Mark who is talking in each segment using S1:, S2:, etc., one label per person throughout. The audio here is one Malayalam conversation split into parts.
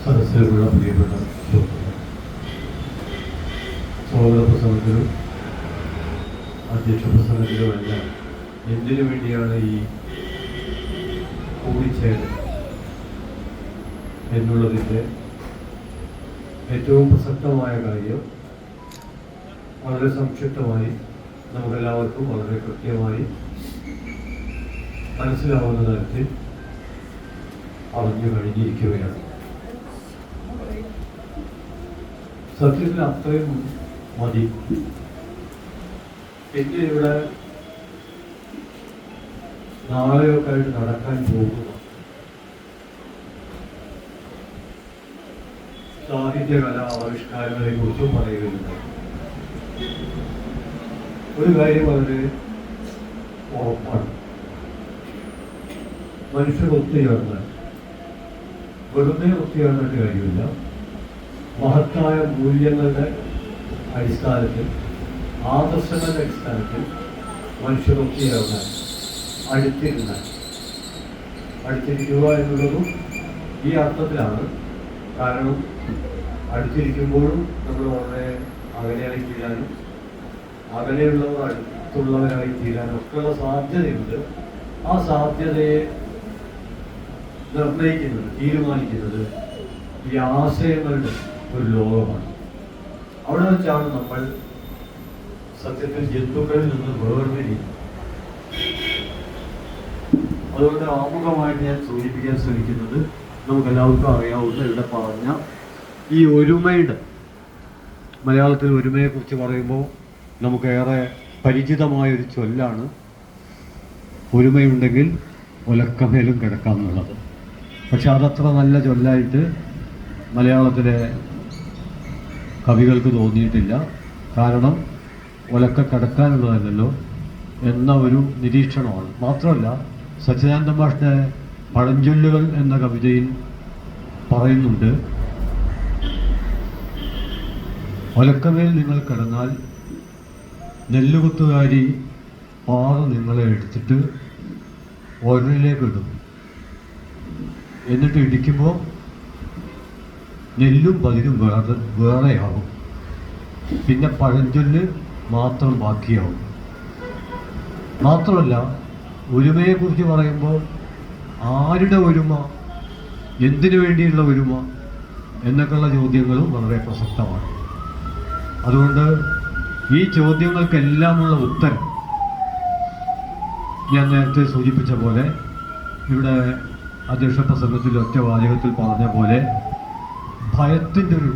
S1: സദസ്സിലുള്ള പ്രിയപ്പെട്ട സുഹൃത്തുക്കൾ, സ്വാഗത പ്രസംഗത്തിലും അധ്യക്ഷ പ്രസംഗത്തിലുമെല്ലാം എന്തിനു വേണ്ടിയാണ് ഈ കൂടിച്ചേരൽ എന്നുള്ളതിൻ്റെ ഏറ്റവും പ്രസക്തമായ കാര്യം വളരെ സംക്ഷിപ്തമായി നമുക്കെല്ലാവർക്കും വളരെ കൃത്യമായി മനസ്സിലാവുന്ന തരത്തിൽ അറിഞ്ഞു കഴിഞ്ഞിരിക്കുകയാണ്. സത്യത്തിൽ അത്രയും മതി. പിന്നെ ഇവിടെ നാളെയൊക്കെ ആയിട്ട് നടക്കാൻ പോകുന്നു സാഹിത്യകലാ ആവിഷ്കാരങ്ങളെ കുറിച്ചും പറയുകയുണ്ട്. ഒരു കാര്യം വളരെ ഉറപ്പാണ്, മനുഷ്യർ ഒത്തുചേർന്നാൽ വെറുതെ ഒത്തുചേർന്നിട്ട് കാര്യമില്ല. മഹത്തായ മൂല്യങ്ങളുടെ അടിസ്ഥാനത്തിൽ, ആദർശങ്ങളുടെ അടിസ്ഥാനത്തിൽ മനുഷ്യർ ഒത്തുചേർന്നാൽ, അടുത്തിരിക്കുക എന്നുള്ളതും ഈ അർത്ഥത്തിലാണ്. കാരണം അടുത്തിരിക്കുമ്പോഴും നമ്മൾ വളരെ അകലെയായി തീരാനും അകലെയുള്ളവർ അടുത്തുള്ളവരായി തീരാനും ഒക്കെയുള്ള സാധ്യതയുണ്ട്. ആ സാധ്യതയെ നിർണയിക്കുന്നത്, തീരുമാനിക്കുന്നത് ഈ ആശയങ്ങളുടെ ഒരു ലോകമാണ്. അവിടെ വെച്ചാണ് നമ്മൾ സത്യത്തിൽ ജന്തുക്കളിൽ നിന്ന് വേർതിരിയുന്നത്. അതുകൊണ്ട് ആമുഖമായിട്ട് ഞാൻ സൂചിപ്പിക്കാൻ ശ്രമിക്കുന്നത്, നമുക്കെല്ലാവർക്കും അറിയാവുന്ന ഇവിടെ പറഞ്ഞ ഈ ഒരുമയുടെ, മലയാളത്തിൽ ഒരുമയെക്കുറിച്ച് പറയുമ്പോൾ നമുക്കേറെ പരിചിതമായൊരു ചൊല്ലാണ് ഒരുമയുണ്ടെങ്കിൽ ഒലക്കമേലും കിടക്കാം എന്നുള്ളത്. പക്ഷെ അതത്ര നല്ല ചൊല്ലായിട്ട് മലയാളത്തിലെ കവികൾക്ക് തോന്നിയിട്ടില്ല. കാരണം ഒലക്ക കിടക്കാനുള്ളതല്ലല്ലോ എന്ന ഒരു നിരീക്ഷണമാണ്. മാത്രമല്ല, സച്ചിദാനന്ദ മാഷിൻ്റെ പഴഞ്ചൊല്ലുകൾ എന്ന കവിതയിൽ പറയുന്നുണ്ട്, ഒലക്കമേൽ നിങ്ങൾ കിടന്നാൽ നെല്ലുകുത്തുകാരി പാറ നിങ്ങളെ എടുത്തിട്ട് ഒരലിലേക്ക് ഇടും. എന്നിട്ട് ഇടിക്കുമ്പോൾ നെല്ലും പതിരും വേറെയാകും. പിന്നെ പഴഞ്ചൊല്ല് മാത്രം ബാക്കിയാവും. മാത്രമല്ല, ഒരുമയെക്കുറിച്ച് പറയുമ്പോൾ ആരുടെ ഒരുമ, എന്തിനു വേണ്ടിയുള്ള ഒരുമ എന്നൊക്കെയുള്ള ചോദ്യങ്ങളും വളരെ പ്രസക്തമാണ്. അതുകൊണ്ട് ഈ ചോദ്യങ്ങൾക്കെല്ലാമുള്ള ഉത്തരം ഞാൻ നേരത്തെ സൂചിപ്പിച്ച പോലെ, ഇവിടെ അധ്യക്ഷ പ്രസംഗത്തിൽ ഒറ്റ വാചകത്തിൽ പറഞ്ഞ പോലെ ഭയത്തിൻ്റെ ഒരു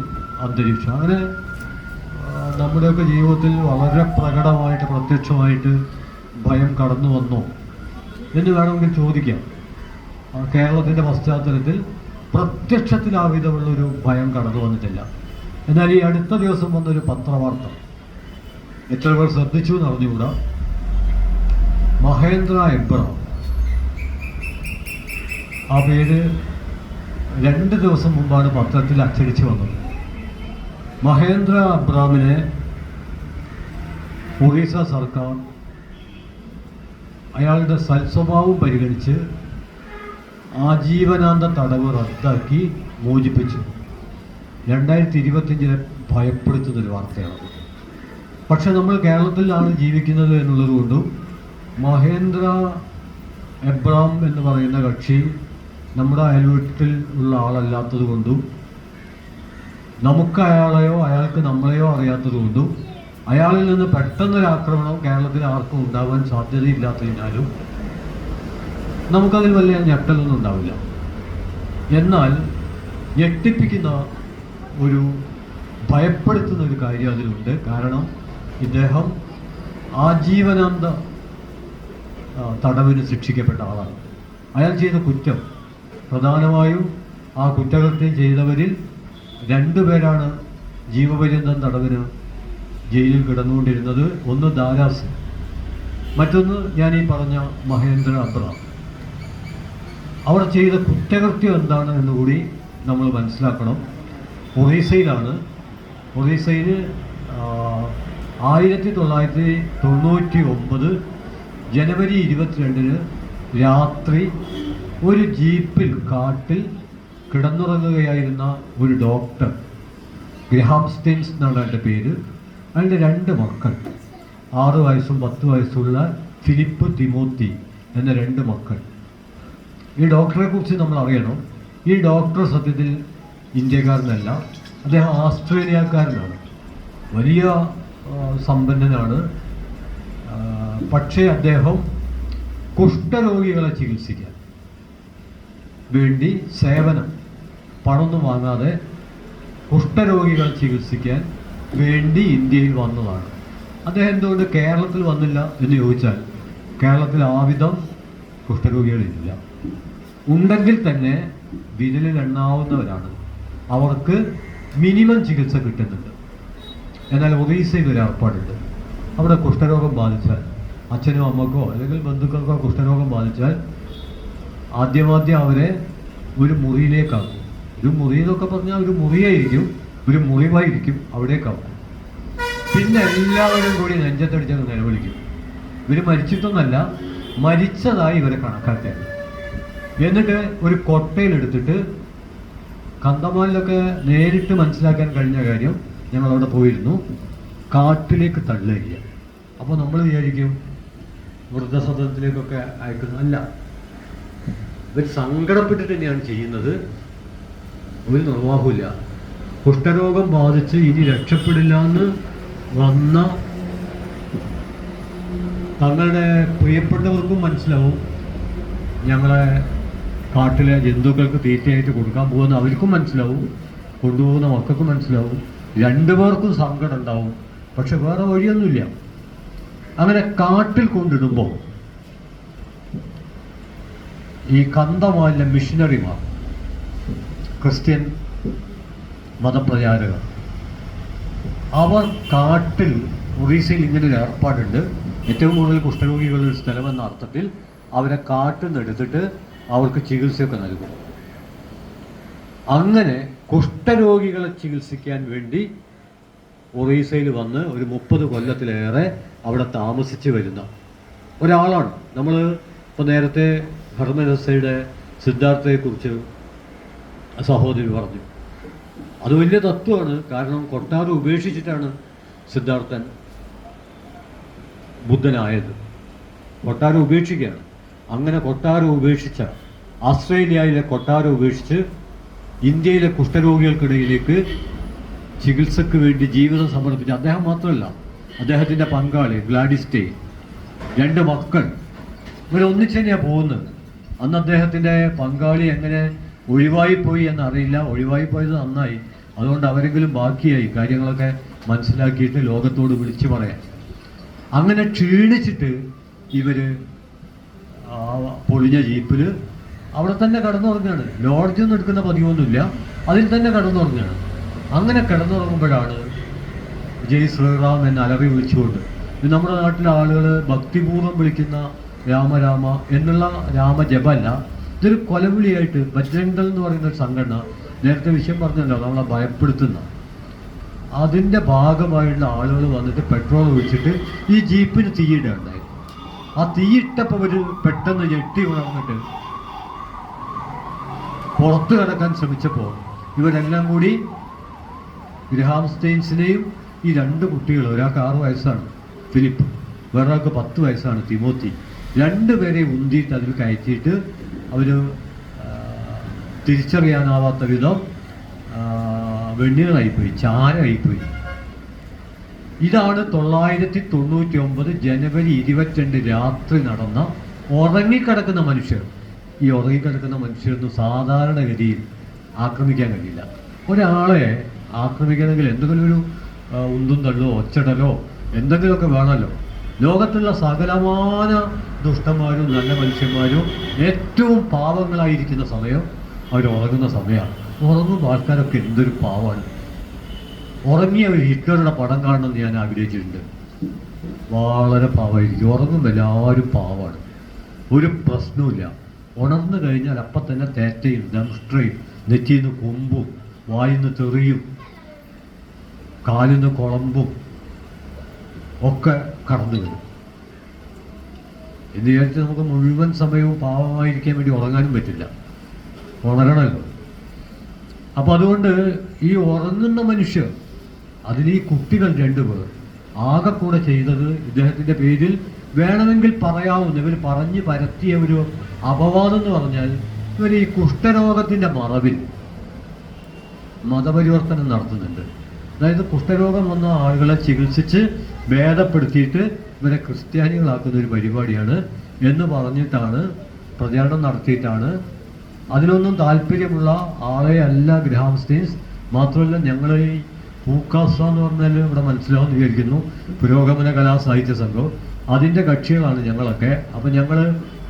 S1: അന്തരീക്ഷം, അങ്ങനെ നമ്മുടെയൊക്കെ ജീവിതത്തിൽ വളരെ പ്രകടമായിട്ട് പ്രത്യക്ഷമായിട്ട് ഭയം കടന്നു വന്നോ എന്ന് വേണമെങ്കിൽ ചോദിക്കാം. കേരളത്തിൻ്റെ പശ്ചാത്തലത്തിൽ പ്രത്യക്ഷത്തിൽ ആ വിധമുള്ളൊരു ഭയം കടന്നു വന്നിട്ടില്ല. എന്നാൽ ഈ അടുത്ത ദിവസം വന്നൊരു പത്രവാർത്ത എത്ര പേർ ശ്രദ്ധിച്ചു എന്ന് അറിഞ്ഞുകൂടാ. മഹേന്ദ്ര എബ്രാം, ആ പേര് 2 ദിവസം മുമ്പാണ് പത്രത്തിൽ അച്ചടിച്ച് വന്നത്. മഹേന്ദ്ര അബ്രാമിനെ ഒറീസ സർക്കാർ അയാളുടെ സൽസ്വഭാവം പരിഗണിച്ച് ആജീവനാന്ത തടവ് റദ്ദാക്കി മോചിപ്പിച്ചു. 2025 ഭയപ്പെടുത്തുന്നൊരു വാർത്തയാണ്. പക്ഷെ നമ്മൾ കേരളത്തിലാണ് ജീവിക്കുന്നത് എന്നുള്ളത് കൊണ്ടും മഹേന്ദ്ര എബ്രാം എന്ന് പറയുന്ന കക്ഷി നമ്മുടെ അയൽവീട്ടിൽ ഉള്ള ആളല്ലാത്തത് കൊണ്ടും നമുക്ക് അയാളെയോ അയാൾക്ക് നമ്മളെയോ അറിയാത്തത് കൊണ്ടും അയാളിൽ നിന്ന് പെട്ടെന്നൊരാക്രമണം കേരളത്തിൽ ആർക്കും ഉണ്ടാവാൻ സാധ്യതയില്ലാത്തതിനാലും നമുക്കതിൽ വലിയ ഞെട്ടലൊന്നും ഉണ്ടാവില്ല. എന്നാൽ ഞെട്ടിപ്പിക്കുന്ന ഒരു, ഭയപ്പെടുത്തുന്ന ഒരു കാര്യം അതിലുണ്ട്. കാരണം ഇദ്ദേഹം ആജീവനാന്ത തടവിന് ശിക്ഷിക്കപ്പെട്ട ആളാണ്. അയാൾ ചെയ്ത കുറ്റം, പ്രധാനമായും ആ കുറ്റകൃത്യം ചെയ്തവരിൽ 2 പേരാണ് ജീവപര്യന്തം തടവിന് ജയിലിൽ കിടന്നുകൊണ്ടിരുന്നത്. ഒന്ന് ദാരാസ്, മറ്റൊന്ന് ഞാൻ ഈ പറഞ്ഞ മഹേന്ദ്ര അബ്രാം. അവർ ചെയ്ത കുറ്റകൃത്യം എന്താണ് എന്നുകൂടി നമ്മൾ മനസ്സിലാക്കണം. ഒറീസയിലാണ്. ഒറീസയിൽ 1999 ജനുവരി 22 രാത്രി ഒരു ജീപ്പിൽ കാട്ടിൽ കിടന്നുറങ്ങുകയായിരുന്ന ഒരു ഡോക്ടർ, ഗ്രഹാം സ്റ്റെയിൻസ് എന്നാണ് എൻ്റെ പേര്. അതിൻ്റെ 2 മക്കൾ, 6 വയസ്സും 10 വയസ്സുള്ള ഫിലിപ്പ്, തിമോത്തി എന്ന 2 മക്കൾ. ഈ ഡോക്ടറെ കുറിച്ച് നമ്മൾ അറിയണം. ഈ ഡോക്ടർ സത്യത്തിൽ ഇന്ത്യക്കാരനല്ല, അദ്ദേഹം ആസ്ട്രേലിയക്കാരനാണ്. വലിയ സമ്പന്നനാണ്. പക്ഷേ അദ്ദേഹം കുഷ്ഠരോഗികളെ ചികിത്സിക്കാൻ വേണ്ടി സേവനം, പണമൊന്നും വാങ്ങാതെ കുഷ്ഠരോഗികളെ ചികിത്സിക്കാൻ വേണ്ടി ഇന്ത്യയിൽ വന്നതാണ്. അദ്ദേഹം എന്തുകൊണ്ട് കേരളത്തിൽ വന്നില്ല എന്ന് ചോദിച്ചാൽ, കേരളത്തിൽ ആവിധം കുഷ്ഠരോഗികളില്ല. ഉണ്ടെങ്കിൽ തന്നെ വിരലിൽ എണ്ണാവുന്നവരാണ്. അവർക്ക് മിനിമം ചികിത്സ കിട്ടുന്നുണ്ട്. എന്നാൽ ഒറീസയിൽ ഒരു ഏർപ്പാടുണ്ട്. അവിടെ കുഷ്ഠരോഗം ബാധിച്ചാൽ, അച്ഛനോ അമ്മക്കോ അല്ലെങ്കിൽ ബന്ധുക്കൾക്കോ കുഷ്ഠരോഗം ബാധിച്ചാൽ ആദ്യം അവരെ ഒരു മുറിയിലേക്കാക്കും. ഒരു മുറി എന്നൊക്കെ പറഞ്ഞാൽ ഒരു മുറിയായിരിക്കും, ഒരു മുറിവായിരിക്കും, അവിടേക്കാക്കും. പിന്നെ എല്ലാവരും കൂടി നെഞ്ചത്തടിച്ചങ്ങ് നിലവിളിക്കും. ഇവർ മരിച്ചിട്ടൊന്നല്ല, മരിച്ചതായി ഇവരെ കണക്കാക്കിയത്. എന്നിട്ട് ഒരു കൊട്ടയിലെടുത്തിട്ട്, കന്തമാലിലൊക്കെ നേരിട്ട് മനസ്സിലാക്കാൻ കഴിഞ്ഞ കാര്യം, ഞങ്ങളവിടെ പോയിരുന്നു, കാട്ടിലേക്ക് തള്ളുക. അപ്പോൾ നമ്മൾ വിചാരിക്കും വൃദ്ധസദനത്തിലേക്കൊക്കെ അയക്കുന്നു. അല്ല, ഇവർ സങ്കടപ്പെട്ടിട്ട് തന്നെയാണ് ചെയ്യുന്നത്. ഒരു നിർവാഹമില്ല. കുഷ്ഠരോഗം ബാധിച്ച് ഇനി രക്ഷപ്പെടില്ല എന്ന് വന്ന തങ്ങളുടെ പ്രിയപ്പെട്ടവർക്കും മനസ്സിലാവും ഞങ്ങളെ കാട്ടിലെ ജന്തുക്കൾക്ക് തീറ്റയായിട്ട് കൊടുക്കാൻ പോകുന്ന അവർക്കും മനസ്സിലാവും, കൊണ്ടുപോകുന്ന മക്കൾക്കും മനസ്സിലാവും. 2 പേർക്കും സങ്കടം ഉണ്ടാവും. പക്ഷെ വേറെ വഴിയൊന്നുമില്ല. അങ്ങനെ കാട്ടിൽ കൊണ്ടിടുമ്പോൾ ഈ കന്തമാലിലെ മിഷനറിമാർ, ക്രിസ്ത്യൻ മതപ്രചാരകർ, അവർ കാട്ടിൽ, ഒറീസയിൽ ഇങ്ങനെ ഒരു ഏർപ്പാടുണ്ട്, ഏറ്റവും കൂടുതൽ കുഷ്ഠരോഗികളുടെ സ്ഥലമെന്ന അർത്ഥത്തിൽ അവരെ കാട്ടിൽ നിന്ന് എടുത്തിട്ട് അവർക്ക് ചികിത്സയൊക്കെ നൽകും. അങ്ങനെ കുഷ്ഠരോഗികളെ ചികിത്സിക്കാൻ വേണ്ടി ഒറീസയിൽ വന്ന് ഒരു 30 കൊല്ലത്തിലേറെ അവിടെ താമസിച്ച് വരുന്ന ഒരാളാണ്. നമ്മൾ ഇപ്പോൾ നേരത്തെ ഹർമനസയുടെ സിദ്ധാർത്ഥയെക്കുറിച്ച് സഹോദരി പറഞ്ഞു. അത് വലിയ തത്വമാണ്. കാരണം കൊട്ടാരം ഉപേക്ഷിച്ചിട്ടാണ് സിദ്ധാർത്ഥൻ ബുദ്ധനായത്. കൊട്ടാരം ഉപേക്ഷിക്കുകയാണ്. അങ്ങനെ കൊട്ടാരം ഉപേക്ഷിച്ച, ആസ്ട്രേലിയയിലെ കൊട്ടാരം ഉപേക്ഷിച്ച് ഇന്ത്യയിലെ കുഷ്ഠരോഗികൾക്കിടയിലേക്ക് ചികിത്സക്ക് വേണ്ടി ജീവിതം സമർപ്പിച്ച അദ്ദേഹം മാത്രമല്ല, അദ്ദേഹത്തിൻ്റെ പങ്കാളി ഗ്ലാഡിസ് ഡേ, 2 മക്കൾ, ഇവരൊന്നിച്ച് തന്നെയാണ് പോകുന്നത്. അന്ന് അദ്ദേഹത്തിൻ്റെ പങ്കാളി എങ്ങനെ ഒഴിവായിപ്പോയി എന്നറിയില്ല. ഒഴിവായിപ്പോയത് നന്നായി. അതുകൊണ്ട് അവരെങ്കിലും ബാക്കിയായി കാര്യങ്ങളൊക്കെ മനസ്സിലാക്കിയിട്ട് ലോകത്തോട് വിളിച്ചു പറയാൻ. അങ്ങനെ ക്ഷീണിച്ചിട്ട് ഇവർ പൊളിഞ്ഞ ജീപ്പിൽ അവിടെ തന്നെ കിടന്നുറങ്ങുകയാണ്. ലോഡ്ജൊന്നും എടുക്കുന്ന പതിവൊന്നുമില്ല, അതിൽ തന്നെ കിടന്നുറങ്ങുകയാണ്. അങ്ങനെ കിടന്നുറങ്ങുമ്പോഴാണ് ജയ് ശ്രീറാം എന്ന് അലറി വിളിച്ചുകൊണ്ട്, നമ്മുടെ നാട്ടിലെ ആളുകൾ ഭക്തിപൂർവ്വം വിളിക്കുന്ന രാമരാമ എന്നുള്ള രാമജപല്ല, ഇതൊരു കൊലവിളിയായിട്ട് ബജ്രംഗദൾ എന്ന് പറയുന്ന ഒരു സംഘടന, നേരത്തെ വിഷയം പറഞ്ഞല്ലോ, നമ്മളെ ഭയപ്പെടുത്തുന്ന, അതിൻ്റെ ഭാഗമായിട്ടുള്ള ആളുകൾ വന്നിട്ട് പെട്രോൾ ഒഴിച്ചിട്ട് ഈ ജീപ്പിന് തീയിടുകയുണ്ടായി. ആ തീയിട്ടപ്പോൾ ഒരു പെട്ടെന്ന് ഞെട്ടി ഉണർന്നിട്ട് പുറത്തു കിടക്കാൻ ശ്രമിച്ചപ്പോൾ ഇവരെല്ലാം കൂടി ഗ്രഹാം സ്റ്റെയിൻസിനെയും ഈ 2 കുട്ടികൾ, ഒരാൾക്ക് 6 വയസ്സാണ് ഫിലിപ്പ്, വേറൊരാൾക്ക് 10 വയസ്സാണ് തിമോത്തി, 2 പേരെ ഉന്തിയിട്ട് അതിൽ കയറ്റിയിട്ട് അവർ തിരിച്ചറിയാനാവാത്ത വിധം വെണ്ണീറായിപ്പോയി, ചാരമായിപ്പോയി. ഇതാണ് 999 ജനുവരി 22 രാത്രി നടന്ന ഉറങ്ങിക്കിടക്കുന്ന മനുഷ്യർ. ഈ ഉറങ്ങിക്കിടക്കുന്ന മനുഷ്യരൊന്നും സാധാരണഗതിയിൽ ആക്രമിക്കാൻ കഴിയില്ല. ഒരാളെ ആക്രമിക്കണമെങ്കിൽ എന്തെങ്കിലും ഒരു ഉന്തും തള്ളോ ഒച്ചടലോ എന്തെങ്കിലുമൊക്കെ വേണമല്ലോ. ലോകത്തുള്ള സകലമാന ദുഷ്ടന്മാരും നല്ല മനുഷ്യന്മാരും ഏറ്റവും പാവങ്ങളായിരിക്കുന്ന സമയം അവർ ഉറങ്ങുന്ന സമയമാണ്. ഉറങ്ങുമ്പോൾ ആൾക്കാരൊക്കെ എന്തൊരു പാവമാണ്. ഉറങ്ങിയ ഒരു ഹിറ്റ്ലറുടെ പടം കാണണമെന്ന് ഞാൻ ആഗ്രഹിച്ചിട്ടുണ്ട്. വളരെ പാവമായിരിക്കും. ഉറങ്ങുമ്പോൾ എല്ലാവരും പാവമാണ്, ഒരു പ്രശ്നവുമില്ല. ഉണർന്നു കഴിഞ്ഞാൽ അപ്പം തന്നെ തേറ്റയും ദംഷ്ട്രയും, നെറ്റിയിൽ നിന്ന് കൊമ്പും, വായിൽ നിന്ന് തെറിയും, കാലിൽ നിന്ന് കുളമ്പും ഒക്കെ കടന്നു വരും. എന്ന് വിചാരിച്ച് നമുക്ക് മുഴുവൻ സമയവും പാവമായിരിക്കാൻ വേണ്ടി ഉറങ്ങാനും പറ്റില്ല, ഉണരണമല്ലോ. അപ്പോൾ അതുകൊണ്ട് ഈ ഉറങ്ങുന്ന മനുഷ്യർ, അതിൽ ഈ കുട്ടികൾ രണ്ടുപേർ ആകെ കൂടെ ചെയ്തത് ഇദ്ദേഹത്തിൻ്റെ പേരിൽ വേണമെങ്കിൽ പറയാവുന്ന, ഇവർ പറഞ്ഞ് പരത്തിയ ഒരു അപവാദം എന്ന് പറഞ്ഞാൽ ഇവർ ഈ കുഷ്ഠരോഗത്തിൻ്റെ മറവിൽ മതപരിവർത്തനം നടത്തുന്നുണ്ട്. അതായത് കുഷ്ഠരോഗം വന്ന ആളുകളെ ചികിത്സിച്ച് ഭേദപ്പെടുത്തിയിട്ട് ഇവരെ ക്രിസ്ത്യാനികളാക്കുന്ന ഒരു പരിപാടിയാണ് എന്ന് പറഞ്ഞിട്ടാണ് പ്രചാരണം നടത്തിയിട്ടാണ്. അതിനൊന്നും താല്പര്യമുള്ള ആളെ അല്ല ഗ്രഹാം സ്റ്റെയിൻസ്. മാത്രമല്ല ഞങ്ങൾ ഈ പൂക്കാസ എന്ന് പറഞ്ഞാൽ ഇവിടെ മനസ്സിലാവുമെന്ന് വിചാരിക്കുന്നു, പുരോഗമന കലാ സാഹിത്യ സംഘം, അതിൻ്റെ കക്ഷികളാണ് ഞങ്ങളൊക്കെ. അപ്പം ഞങ്ങൾ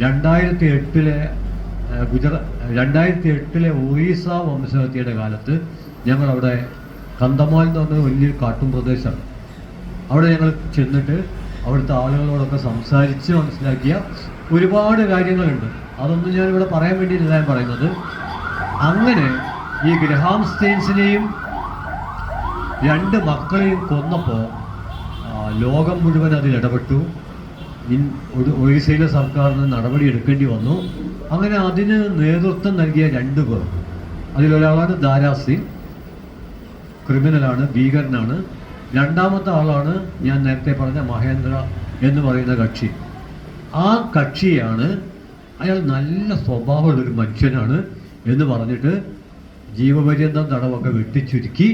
S1: 2008 ഒറീസ വംശഹത്യയുടെ കാലത്ത് ഞങ്ങളവിടെ കന്തമാൽ എന്ന് പറഞ്ഞ വലിയൊരു കാട്ടും പ്രദേശമാണ്. അവിടെ ഞങ്ങൾ ചെന്നിട്ട് അവിടുത്തെ ആളുകളോടൊക്കെ സംസാരിച്ച് മനസ്സിലാക്കിയ ഒരുപാട് കാര്യങ്ങളുണ്ട്. അതൊന്നും ഞാനിവിടെ പറയാൻ വേണ്ടിയില്ല ഞാൻ പറയുന്നത്. അങ്ങനെ ഈ ഗ്രഹാം സ്റ്റെയിൻസിനെയും 2 മക്കളെയും കൊന്നപ്പോൾ ലോകം മുഴുവൻ അതിൽ ഇടപെട്ടു. ഒറീസയിലെ സർക്കാരിന് നടപടി എടുക്കേണ്ടി വന്നു. അങ്ങനെ അതിന് നേതൃത്വം നൽകിയ 2 പേർ, അതിലൊരാളാണ് ദാരാസിംഗ്, ക്രിമിനലാണ്, ഭീകരനാണ്. രണ്ടാമത്തെ ആളാണ് ഞാൻ നേരത്തെ പറഞ്ഞ മഹേന്ദ്ര എന്ന് പറയുന്ന കക്ഷി. ആ കക്ഷിയാണ് അയാൾ നല്ല സ്വഭാവമുള്ളൊരു മനുഷ്യനാണ് എന്ന് പറഞ്ഞിട്ട് ജീവപര്യന്തം തടവൊക്കെ വെട്ടിച്ചുരുക്കി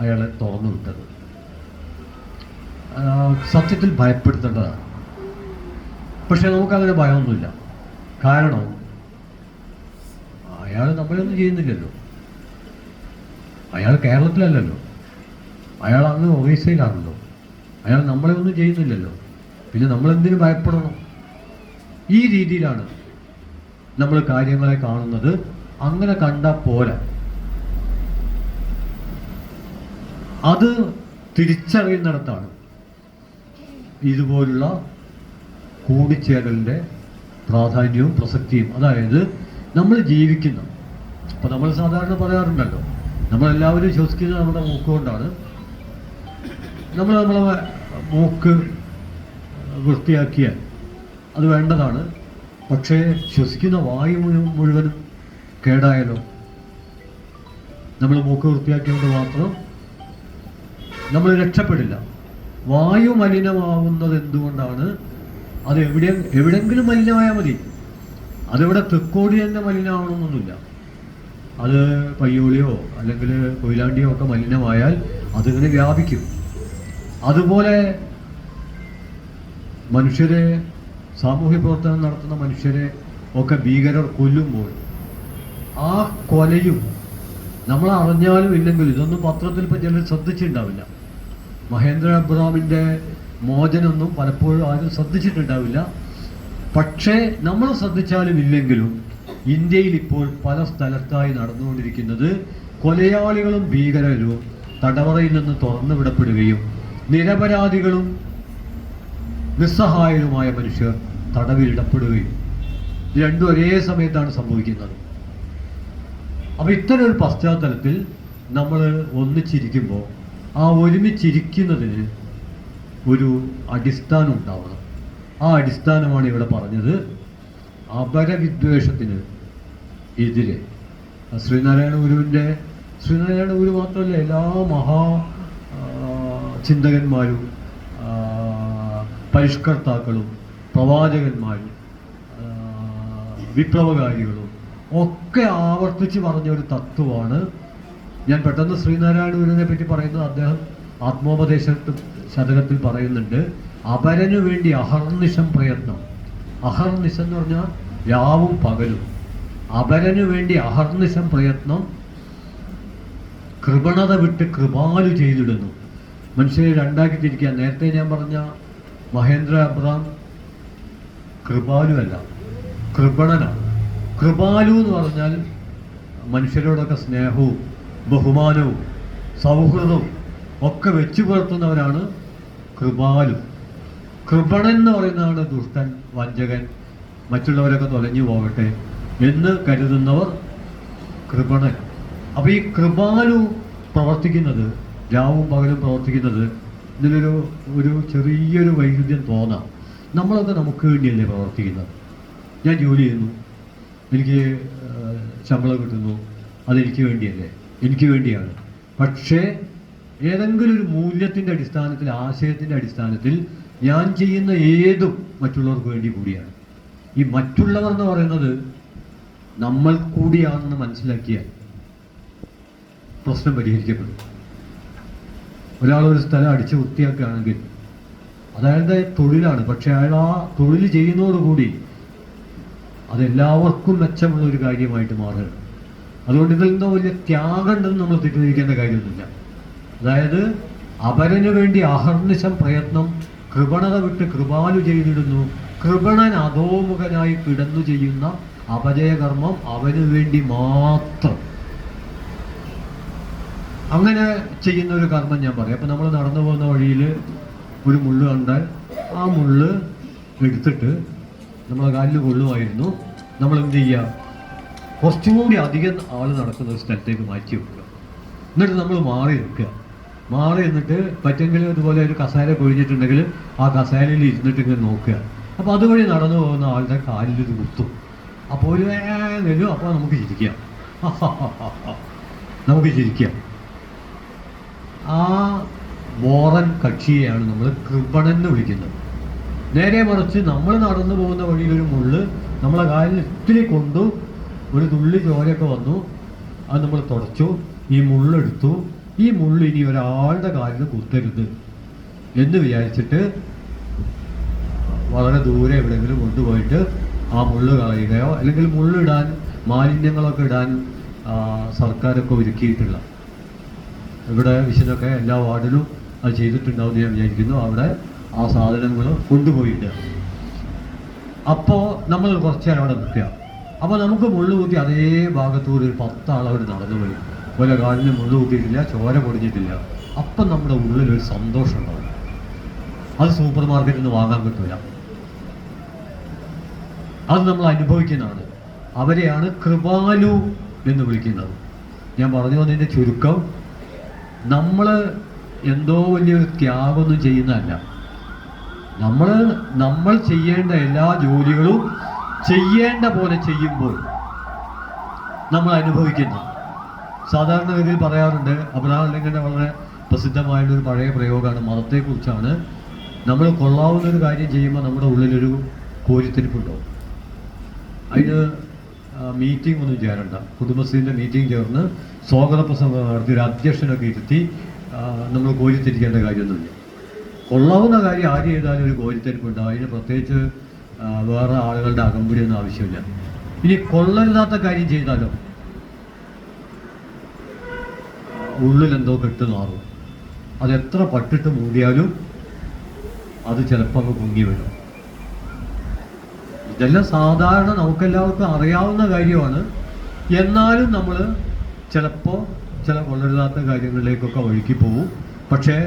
S1: അയാളെ തുറന്നു വിട്ടത്. സത്യത്തിൽ ഭയപ്പെടുത്തേണ്ടതാണ്. പക്ഷെ നമുക്കങ്ങനെ ഭയമൊന്നുമില്ല. കാരണം അയാൾ നമ്മളൊന്നും ചെയ്യുന്നില്ലല്ലോ. അയാൾ കേരളത്തിലല്ലല്ലോ, അയാൾ അങ്ങ് ഒറീസയിലാണല്ലോ. അയാൾ നമ്മളെ ഒന്നും ചെയ്യുന്നില്ലല്ലോ. പിന്നെ നമ്മളെന്തിനു ഭയപ്പെടണം? ഈ രീതിയിലാണ് നമ്മൾ കാര്യങ്ങളെ കാണുന്നത്. അങ്ങനെ കണ്ടാൽ പോരാ, അത് തിരിച്ചറിയുന്നിടത്താണ് ഇതുപോലുള്ള കൂടിച്ചേരലിൻ്റെ പ്രാധാന്യവും പ്രസക്തിയും. അതായത് നമ്മൾ ജീവിക്കുന്ന, അപ്പോൾ നമ്മൾ സാധാരണ പറയാറുണ്ടല്ലോ, നമ്മളെല്ലാവരും ശ്വസിക്കുന്നത് നമ്മുടെ മൂക്ക് കൊണ്ടാണ്. നമ്മളെ മൂക്ക് വൃത്തിയാക്കിയാൽ അത് വേണ്ടതാണ്. പക്ഷേ ശ്വസിക്കുന്ന വായു മുഴുവനും കേടായാലോ? നമ്മൾ മൂക്ക് വൃത്തിയാക്കിയതുകൊണ്ട് മാത്രം നമ്മൾ രക്ഷപ്പെടില്ല. വായു മലിനമാവുന്നത് എന്തുകൊണ്ടാണ്? അത് എവിടെയെങ്കിലും മലിനമായാൽ മതി. അതിവിടെ തൃക്കോടി തന്നെ മലിനമാവണമെന്നൊന്നുമില്ല. അത് പയ്യോളിയോ അല്ലെങ്കിൽ കൊയിലാണ്ടിയോ ഒക്കെ മലിനമായാൽ അതിങ്ങനെ വ്യാപിക്കും. അതുപോലെ മനുഷ്യരെ, സാമൂഹ്യ പ്രവർത്തനം നടത്തുന്ന മനുഷ്യരെ ഒക്കെ ഭീകരർ കൊല്ലുമ്പോൾ ആ കൊലയും നമ്മൾ അറിഞ്ഞാലും ഇല്ലെങ്കിലും, ഇതൊന്നും പത്രത്തിൽ ഇപ്പോൾ ചിലർ ശ്രദ്ധിച്ചിട്ടുണ്ടാവില്ല. മഹേന്ദ്ര അബ്രഹാമിൻ്റെ മോചനമൊന്നും പലപ്പോഴും ആരും ശ്രദ്ധിച്ചിട്ടുണ്ടാവില്ല. പക്ഷേ നമ്മൾ ശ്രദ്ധിച്ചാലും ഇല്ലെങ്കിലും ഇന്ത്യയിൽ ഇപ്പോൾ പല സ്ഥലത്തായി നടന്നുകൊണ്ടിരിക്കുന്നത് കൊലയാളികളും ഭീകരരും തടവറയിൽ നിന്ന് തുറന്നു വിടപ്പെടുകയും നിരപരാധികളും നിസ്സഹായരുമായ മനുഷ്യർ തടവിലിടപ്പെടുകയും, രണ്ടും ഒരേ സമയത്താണ് സംഭവിക്കുന്നത്. അപ്പോൾ ഇത്തരം ഒരു പശ്ചാത്തലത്തിൽ നമ്മൾ ഒന്നിച്ചിരിക്കുമ്പോൾ ആ ഒരുമിച്ചിരിക്കുന്നതിന് ഒരു അടിസ്ഥാനം ഉണ്ടാവണം. ആ അടിസ്ഥാനമാണ് ഇവിടെ പറഞ്ഞത്. അപരവിദ്വേഷത്തിന് എതിരെ ശ്രീനാരായണ ഗുരു മാത്രമല്ല, എല്ലാ ചിന്തകന്മാരും പരിഷ്കർത്താക്കളും പ്രവാചകന്മാരും വിപ്ലവകാരികളും ഒക്കെ ആവർത്തിച്ച് പറഞ്ഞ ഒരു തത്വമാണ്. ഞാൻ പെട്ടെന്ന് ശ്രീനാരായണ ഗുരുവിനെ പറ്റി പറയുന്നത്, അദ്ദേഹം ആത്മോപദേശ ശതകത്തിൽ പറയുന്നുണ്ട്, അപരനു വേണ്ടി അഹർനിശം പ്രയത്നം. അഹർനിശം എന്ന് പറഞ്ഞാൽ രാവും പകലും. അപരനു വേണ്ടി അഹർനിശം പ്രയത്നം കൃപണത വിട്ട് കൃപാലു ചെയ്തിടുന്നു. മനുഷ്യരെ രണ്ടാക്കി തിരിക്കുക. നേരത്തെ ഞാൻ പറഞ്ഞ മഹേന്ദ്ര അബ്രഹാം കൃപാലു അല്ല, കൃപണനാണ്. കൃപാലു എന്ന് പറഞ്ഞാൽ മനുഷ്യരോടൊക്കെ സ്നേഹവും ബഹുമാനവും സൗഹൃദവും ഒക്കെ വെച്ചു പുലർത്തുന്നവരാണ് കൃപാലു. കൃപണൻ എന്ന് പറയുന്നതാണ് ദുഷ്ടൻ, വഞ്ചകൻ, മറ്റുള്ളവരൊക്കെ തൊലഞ്ഞു പോകട്ടെ എന്ന് കരുതുന്നവർ കൃപണൻ. അപ്പോൾ ഈ കൃപാലു പ്രവർത്തിക്കുന്നത്, രാവും പകലും പ്രവർത്തിക്കുന്നത്, ഇതിലൊരു ചെറിയൊരു വൈരുദ്ധ്യം തോന്നാം. നമ്മളൊക്കെ നമുക്ക് വേണ്ടിയല്ലേ പ്രവർത്തിക്കുന്നത്? ഞാൻ ജോലി ചെയ്യുന്നു, എനിക്ക് ശമ്പളം കിട്ടുന്നു, അതെനിക്ക് വേണ്ടിയല്ലേ? എനിക്ക് വേണ്ടിയാണ്. പക്ഷേ ഏതെങ്കിലും ഒരു മൂല്യത്തിൻ്റെ അടിസ്ഥാനത്തിൽ, ആശയത്തിൻ്റെ അടിസ്ഥാനത്തിൽ ഞാൻ ചെയ്യുന്ന ഏതും മറ്റുള്ളവർക്ക് വേണ്ടി കൂടിയാണ്. ഈ മറ്റുള്ളവർ എന്ന് പറയുന്നത് നമ്മൾ കൂടിയാണെന്ന് മനസ്സിലാക്കിയാൽ പ്രശ്നം പരിഹരിക്കപ്പെടും. ഒരാളൊരു സ്ഥലം അടിച്ച് വൃത്തിയാക്കുകയാണെങ്കിൽ അതായത് തൊഴിലാണ്, പക്ഷെ അയാൾ ആ തൊഴിൽ ചെയ്യുന്നതോടുകൂടി അതെല്ലാവർക്കും മെച്ചമുള്ള ഒരു കാര്യമായിട്ട് മാറുകയാണ്. അതുകൊണ്ട് ഇതിൽ നിന്നോ വലിയ ത്യാഗം ഉണ്ടെന്ന് നമ്മൾ തെറ്റിദ്ധരിക്കേണ്ട കാര്യമൊന്നുമില്ല. അതായത് അപരന് വേണ്ടി അഹർനിശം പ്രയത്നം കൃപണത വിട്ട് കൃപാലു ചെയ്തിടുന്നു, കൃപണൻ അധോമുഖനായി കിടന്നു ചെയ്യുന്ന അപജയകർമ്മം അവന് വേണ്ടി മാത്രം. അങ്ങനെ ചെയ്യുന്ന ഒരു കർമ്മം ഞാൻ പറയാം. അപ്പം നമ്മൾ നടന്നു പോകുന്ന വഴിയിൽ ഒരു മുള്ള് കണ്ടാൽ ആ മുള്ള് എടുത്തിട്ട് നമ്മളെ കാലിൽ കൊള്ളുമായിരുന്നു, നമ്മൾ എന്ത് ചെയ്യുക, കുറച്ചും കൂടി അധികം ആൾ നടക്കുന്ന ഒരു സ്ഥലത്തേക്ക് മാറ്റി വെക്കുക. എന്നിട്ട് നമ്മൾ മാറി നിൽക്കുക. മാറി നിന്നിട്ട് പറ്റെങ്കിലും ഇതുപോലെ ഒരു കസേര കൊഴിഞ്ഞിട്ടുണ്ടെങ്കിൽ ആ കസേരയിൽ ഇരുന്നിട്ട് ഇങ്ങനെ നോക്കുക. അപ്പോൾ അതുവഴി നടന്നു പോകുന്ന ആളുടെ കാലിൽ ഇത് കുത്തും. അപ്പോൾ ഒരു നെല്ലും. അപ്പോൾ നമുക്ക് ചിരിക്കാം, നമുക്ക് ചിരിക്കാം. ആ ബോറൻ കക്ഷിയെയാണ് നമ്മൾ കൃപണൻ എന്ന് വിളിക്കുന്നത്. നേരെ മറിച്ച് നമ്മൾ നടന്നു പോകുന്ന വഴിയിലൊരു മുള്ള് നമ്മളെ കാലിൽ ഇത്തിരി കൊണ്ടു, ഒരു തുള്ളി ചോരയൊക്കെ വന്നു, അത് നമ്മൾ തുടച്ചു, ഈ മുള്ളെടുത്തു. ഈ മുള്ള് ഇനി ഒരാളുടെ കാലിൽ കുത്തരുത് എന്ന് വിചാരിച്ചിട്ട് വളരെ ദൂരെ എവിടെയെങ്കിലും കൊണ്ടുപോയിട്ട് ആ മുള്ള് കളയുകയോ, അല്ലെങ്കിൽ മുള്ളിടാൻ മാലിന്യങ്ങളൊക്കെ ഇടാൻ സർക്കാരൊക്കെ ഒരുക്കിയിട്ടുള്ള, ഇവിടെ വിശദൊക്കെ എല്ലാ വാർഡിലും അത് ചെയ്തിട്ടുണ്ടാവും ഞാൻ വിചാരിക്കുന്നു. അവിടെ ആ സാധനങ്ങൾ കൊണ്ടുപോയിട്ട് അപ്പോൾ നമ്മൾ കുറച്ച് നേരം അവിടെ നിൽക്കുക. അപ്പോൾ നമുക്ക് മുള്ളു കൂട്ടി അതേ ഭാഗത്തൂടെ ഒരു 10 ആളവിടെ നടന്നു പോയി, ഓരോ കാലിന് മുള്ളു കൂട്ടിയിട്ടില്ല, ചോര പൊടിഞ്ഞിട്ടില്ല. അപ്പം നമ്മുടെ ഉള്ളിലൊരു സന്തോഷം ഉണ്ടാവും. അത് സൂപ്പർ മാർക്കറ്റിൽ നിന്ന് വാങ്ങാൻ കിട്ടില്ല. അത് നമ്മൾ അനുഭവിക്കുന്നതാണ്. അവരെയാണ് കൃപാലു എന്ന് വിളിക്കുന്നത്. ഞാൻ പറഞ്ഞു വന്നതിൻ്റെ ചുരുക്കം, എന്തോ വലിയൊരു ത്യാഗമൊന്നും ചെയ്യുന്നതല്ല. നമ്മൾ ചെയ്യേണ്ട എല്ലാ ജോലികളും ചെയ്യേണ്ട പോലെ ചെയ്യുമ്പോൾ നമ്മൾ അനുഭവിക്കുന്നു. സാധാരണഗതിയിൽ പറയാറുണ്ട്, അബ്രഹാം ലിങ്കന്റെ വളരെ പ്രസിദ്ധമായിട്ടൊരു പഴയ പ്രയോഗമാണ്, മതത്തെക്കുറിച്ചാണ്. നമ്മൾ കൊള്ളാവുന്നൊരു കാര്യം ചെയ്യുമ്പോൾ നമ്മുടെ ഉള്ളിലൊരു കോരിത്തിരിപ്പുണ്ടാവും. അതിന് മീറ്റിംഗ് ഒന്നും ചേരണ്ട, കുടുംബശ്രീൻ്റെ മീറ്റിംഗ് ചേർന്ന് സ്വാഗത പ്രസംഗം നടത്തി ഒരു അധ്യക്ഷനൊക്കെ ഇരുത്തി നമ്മൾ കോരിത്തിരിക്കേണ്ട കാര്യമൊന്നുമില്ല. കൊള്ളാവുന്ന കാര്യം ആര് ചെയ്താലും ഒരു കോരിത്തിരിപ്പുണ്ടാവും. അതിന് പ്രത്യേകിച്ച് വേറെ ആളുകളുടെ അകമ്പടിയൊന്നും ആവശ്യമില്ല. ഇനി കൊള്ളരുതാത്ത കാര്യം ചെയ്താലോ ഉള്ളിലെന്തോ കെട്ട് മാറും. അതെത്ര പട്ടിട്ട് മൂടിയാലും അത് ചിലപ്പോൾ അങ്ങ് പൊങ്ങി വരും. ഇതെല്ലാം സാധാരണ നമുക്കെല്ലാവർക്കും അറിയാവുന്ന കാര്യമാണ്. എന്നാലും നമ്മൾ ചിലപ്പോൾ ചില കൊള്ളരുതാത്ത കാര്യങ്ങളിലേക്കൊക്കെ വഴിക്ക് പോകും. പക്ഷേ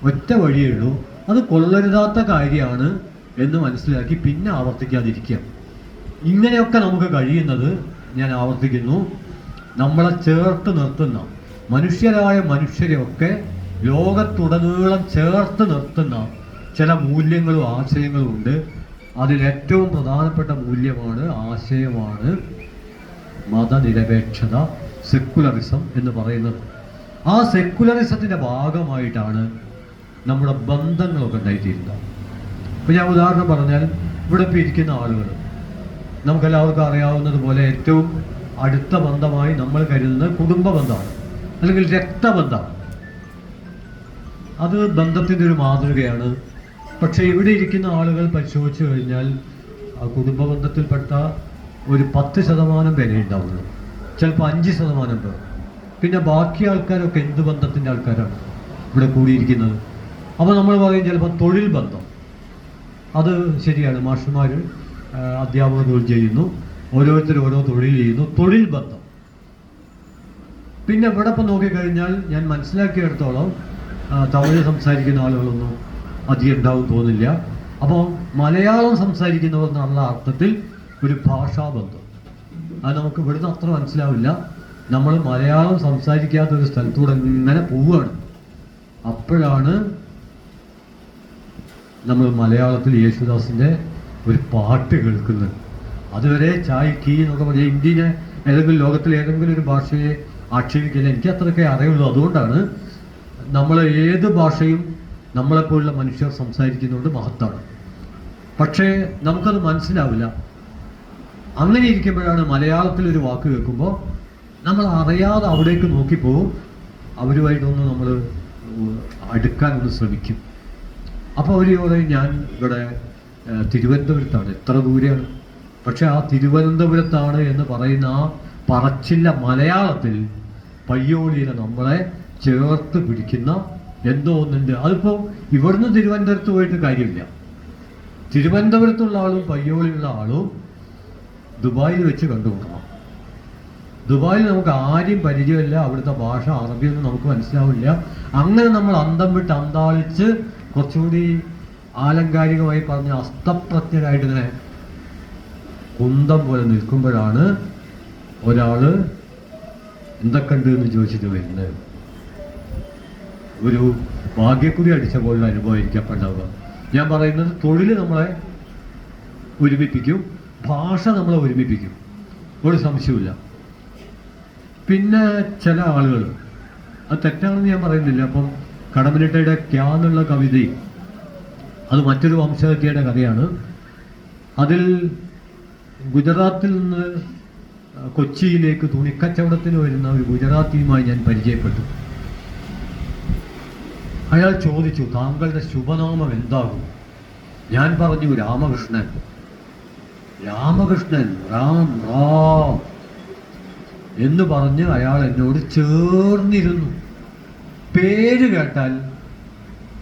S1: ഒറ്റ വഴിയേ ഉള്ളൂ, അത് കൊള്ളരുതാത്ത കാര്യമാണ് എന്ന് മനസ്സിലാക്കി പിന്നെ ആവർത്തിക്കാതിരിക്കുക. ഇങ്ങനെയൊക്കെ നമുക്ക് കഴിയുന്നത്, ഞാൻ ആവർത്തിക്കുന്നു, നമ്മളെ ചേർത്ത് നിർത്തുന്ന മനുഷ്യരായ മനുഷ്യരെയൊക്കെ ലോകത്തുടനീളം ചേർത്ത് നിർത്തുന്ന ചില മൂല്യങ്ങളും ആശയങ്ങളും ഉണ്ട്. അതിലേറ്റവും പ്രധാനപ്പെട്ട മൂല്യമാണ്, ആശയമാണ് മതനിരപേക്ഷത, സെക്കുലറിസം എന്ന് പറയുന്നത്. ആ സെക്കുലറിസത്തിൻ്റെ ഭാഗമായിട്ടാണ് നമ്മുടെ ബന്ധങ്ങളൊക്കെ ഉണ്ടായിത്തീരുന്നത്. ഇപ്പം ഞാൻ ഉദാഹരണം പറഞ്ഞാൽ, ഇവിടെ ഇപ്പോൾ ഇരിക്കുന്ന ആളുകൾ നമുക്കെല്ലാവർക്കും അറിയാവുന്നതുപോലെ ഏറ്റവും അടുത്ത ബന്ധമായി നമ്മൾ കരുതുന്നത് കുടുംബ ബന്ധമാണ്, അല്ലെങ്കിൽ രക്തബന്ധമാണ്. അത് ബന്ധത്തിൻ്റെ ഒരു മാതൃകയാണ്. പക്ഷേ ഇവിടെ ഇരിക്കുന്ന ആളുകൾ പരിശോധിച്ചു കഴിഞ്ഞാൽ ആ കുടുംബ ബന്ധത്തിൽപ്പെട്ട ഒരു 10% പേരേ ഉണ്ടാവുള്ളൂ, ചിലപ്പോൾ 5% പേർ. പിന്നെ ബാക്കി ആൾക്കാരൊക്കെ എന്ത് ബന്ധത്തിൻ്റെ ആൾക്കാരാണ് ഇവിടെ കൂടിയിരിക്കുന്നത്? അപ്പോൾ നമ്മൾ പറയും ചിലപ്പോൾ തൊഴിൽ ബന്ധം. അത് ശരിയാണ്, മാഷുമാർ അധ്യാപക തൊഴിൽ ചെയ്യുന്നു, ഓരോരുത്തർ ഓരോ തൊഴിൽ ചെയ്യുന്നു, തൊഴിൽ ബന്ധം. പിന്നെ ഇവിടെ ഇപ്പം നോക്കിക്കഴിഞ്ഞാൽ ഞാൻ മനസ്സിലാക്കിയെടുത്തോളം തമിഴ് സംസാരിക്കുന്ന ആളുകളൊന്നും അധികം ഉണ്ടാവും തോന്നില്ല. അപ്പോൾ മലയാളം സംസാരിക്കുന്നവർ എന്നുള്ള അർത്ഥത്തിൽ ഒരു ഭാഷാബന്ധം, അത് നമുക്ക് ഇവിടുന്ന് അത്ര മനസ്സിലാവില്ല. നമ്മൾ മലയാളം സംസാരിക്കാത്തൊരു സ്ഥലത്തൂടെ ഇങ്ങനെ പോവുകയാണ്. അപ്പോഴാണ് നമ്മൾ മലയാളത്തിൽ യേശുദാസിൻ്റെ ഒരു പാട്ട് കേൾക്കുന്നത്. അതുവരെ ചായ് കീ എന്നൊക്കെ പറഞ്ഞാൽ ഇന്ത്യനെ ഏതെങ്കിലും ലോകത്തിലെ ഏതെങ്കിലും ഒരു ഭാഷയെ ആക്ഷേപിക്കില്ല, എനിക്ക് അത്രയൊക്കെ അറിയുള്ളൂ. അതുകൊണ്ടാണ് നമ്മൾ ഏത് ഭാഷയും നമ്മളെപ്പോലുള്ള മനുഷ്യർ സംസാരിക്കുന്നതുകൊണ്ട് മഹത്താണ്. പക്ഷേ നമുക്കത് മനസ്സിലാവില്ല. അങ്ങനെ ഇരിക്കുമ്പോഴാണ് മലയാളത്തിലൊരു വാക്ക് കേൾക്കുമ്പോൾ നമ്മൾ അറിയാതെ അവിടേക്ക് നോക്കിപ്പോവും, അവരുമായിട്ടൊന്ന് നമ്മൾ അടുക്കാനൊന്ന് ശ്രമിക്കും. അപ്പോൾ അവർ പറയും ഞാൻ ഇവിടെ തിരുവനന്തപുരത്താണ്, എത്ര ദൂരെയാണ്. പക്ഷെ ആ തിരുവനന്തപുരത്താണ് എന്ന് പറയുന്ന ആ പറച്ചില്ല മലയാളത്തിൽ പയ്യോളിയിലെ നമ്മളെ ചേർത്ത് പിടിക്കുന്ന എന്തോ ഒന്നുണ്ട്. അതിപ്പോൾ ഇവിടുന്ന് തിരുവനന്തപുരത്ത് പോയിട്ട് കാര്യമില്ല. തിരുവനന്തപുരത്തുള്ള ആളും പയ്യോളിയുള്ള ആളും ദുബായിൽ വെച്ച് കണ്ടുമുട്ടണം. ദുബായിൽ നമുക്ക് ആരും പരിചയമില്ല, അവിടുത്തെ ഭാഷ അറബിയൊന്നും നമുക്ക് മനസ്സിലാവില്ല. അങ്ങനെ നമ്മൾ അന്തം വിട്ട് അന്താളിച്ച് കുറച്ചുകൂടി ആലങ്കാരികമായി പറഞ്ഞ അസ്തപ്രജ്ഞരായിട്ട് ഇങ്ങനെ കുന്തം പോലെ നിൽക്കുമ്പോഴാണ് ഒരാൾ എന്തൊക്കെ ഉണ്ട് എന്ന് ചോദിച്ചിട്ട് വരുന്നത്. ഒരു ഭാഗ്യക്കുറി അടിച്ച പോലുള്ള അനുഭവം എനിക്കപ്പോണ്ടാവുക. ഞാൻ പറയുന്നത് തൊഴിൽ നമ്മളെ ഒരുമിപ്പിക്കും, ഭാഷ നമ്മളെ ഒരുമിപ്പിക്കും, ഒരു സംശയമില്ല. പിന്നെ ചില ആളുകൾ, അത് തെറ്റാണെന്ന് ഞാൻ പറയുന്നില്ല. അപ്പം കടമ്മനിട്ടയുടെ ക്യാ എന്നുള്ള കവിതയും അത് മറ്റൊരു വംശഹത്യയുടെ കഥയാണ്. അതിൽ ഗുജറാത്തിൽ നിന്ന് കൊച്ചിയിലേക്ക് തുണിക്കച്ചവടത്തിന് വരുന്ന ഒരു ഗുജറാത്തിയുമായി ഞാൻ പരിചയപ്പെട്ടു. അയാൾ ചോദിച്ചു, താങ്കളുടെ ശുഭനാമം എന്താകും? ഞാൻ പറഞ്ഞു രാമകൃഷ്ണൻ. രാമകൃഷ്ണൻ, റാം റാം എന്ന് പറഞ്ഞ് അയാൾ എന്നോട് ചേർന്നിരുന്നു. പേര് കേട്ടാൽ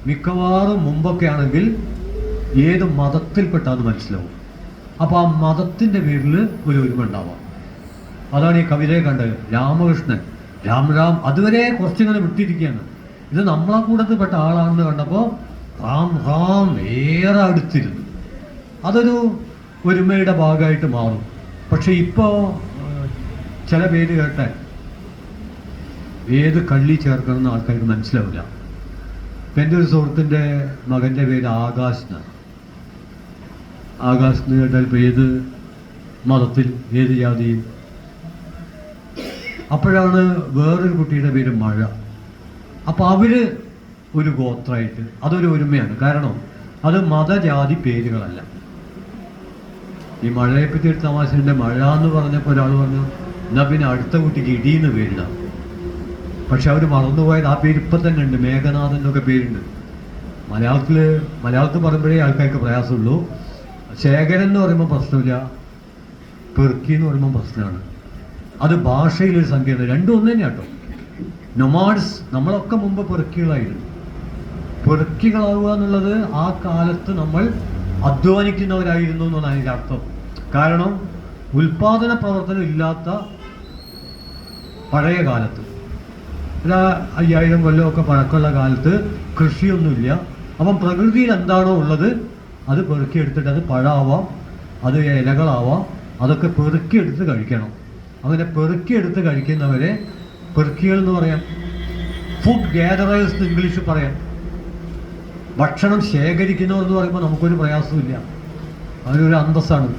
S1: മിക്കവാറും മുമ്പൊക്കെ ആണെങ്കിൽ ഏത് മതത്തിൽപ്പെട്ടാന്ന് മനസ്സിലാവും. അപ്പോൾ ആ മതത്തിൻ്റെ പേരിൽ ഒരു ഒരുമ ഉണ്ടാവാം. അതാണ് ഈ കവിതയെ കണ്ടത്. രാമകൃഷ്ണൻ, രാം രാം, അതുവരെ കുറച്ചിങ്ങനെ വിട്ടിരിക്കുകയാണ്. ഇത് നമ്മളെ കൂട്ടത്തിൽ പെട്ട ആളാണെന്ന് കണ്ടപ്പോൾ റാം റാം ഏറെ അടുത്തിരുന്നു. അതൊരു ഒരുമയുടെ ഭാഗമായിട്ട് മാറും. പക്ഷെ ഇപ്പോൾ ചില പേര് കേട്ടാൽ ഏത് കള്ളി ചേർക്കണമെന്ന് ആൾക്കാർക്ക് മനസ്സിലാവില്ല. ഇപ്പം എൻ്റെ ഒരു സുഹൃത്തിൻ്റെ മകൻ്റെ പേര് ആകാശ് എന്നാണ്. ആകാശ് എന്ന് കേട്ടാൽ ഇപ്പോൾ ഏത് മതത്തിൽ, ഏത് ജാതിയിൽ. അപ്പോഴാണ് വേറൊരു കുട്ടിയുടെ പേര് മഴ. അപ്പോൾ അവർ ഒരു ഗോത്രമായിട്ട് അതൊരു ഒരുമയാണ്. കാരണം അത് മതജാതി പേരുകളല്ല. ഈ മഴയെപ്പറ്റി ഒരു തമാശയുണ്ട്. മഴ എന്ന് പറഞ്ഞപ്പോൾ ഒരാൾ പറഞ്ഞു, എന്നാൽ പിന്നെ അടുത്ത കുട്ടിക്ക് ഇടിയെന്ന് പേരിടാം. പക്ഷെ അവർ മറന്നുപോയത് ആ പേര് ഇപ്പം തന്നെ ഉണ്ട്, മേഘനാഥൻ എന്നൊക്കെ പേരുണ്ട്. മലയാളത്തിൽ പറയുമ്പോഴേ ആൾക്കാർക്ക് പ്രയാസമുള്ളൂ. ശേഖരൻ എന്ന് പറയുമ്പോൾ പ്രശ്നമില്ല, പെറുക്കി എന്ന് പറയുമ്പോൾ പ്രശ്നമാണ്. അത് ഭാഷയിലൊരു സംഖ്യയാണ്. രണ്ടും ഒന്ന് തന്നെ കേട്ടോ. നൊമാഡ്സ്, നമ്മളൊക്കെ മുമ്പ് പെറുക്കികളായിരുന്നു. പെറുക്കികളാവുക എന്നുള്ളത് ആ കാലത്ത് നമ്മൾ അധ്വാനിക്കുന്നവരായിരുന്നു എന്നാണ് അതിൻ്റെ അർത്ഥം. കാരണം ഉൽപാദന പ്രവർത്തനം ഇല്ലാത്ത പഴയ കാലത്ത്, ഒരു 5000 കൊല്ലമൊക്കെ പഴക്കമുള്ള കാലത്ത് കൃഷിയൊന്നുമില്ല. അപ്പം പ്രകൃതിയിൽ എന്താണോ ഉള്ളത് അത് പെറുക്കിയെടുത്തിട്ട്, അത് പഴമാവാം, അത് ഇലകളാവാം, അതൊക്കെ പെറുക്കിയെടുത്ത് കഴിക്കണം. അങ്ങനെ പെറുക്കിയെടുത്ത് കഴിക്കുന്നവരെ പെറുക്കികൾ എന്ന് പറയാം. ഫുഡ് ഗ്യാദറേഴ്സ് എന്ന് ഇംഗ്ലീഷിൽ പറയാം. ഭക്ഷണം ശേഖരിക്കുന്നവർ എന്ന് പറയുമ്പോൾ നമുക്കൊരു പ്രയാസമില്ല, അതിനൊരു അന്തസ്സാണ്.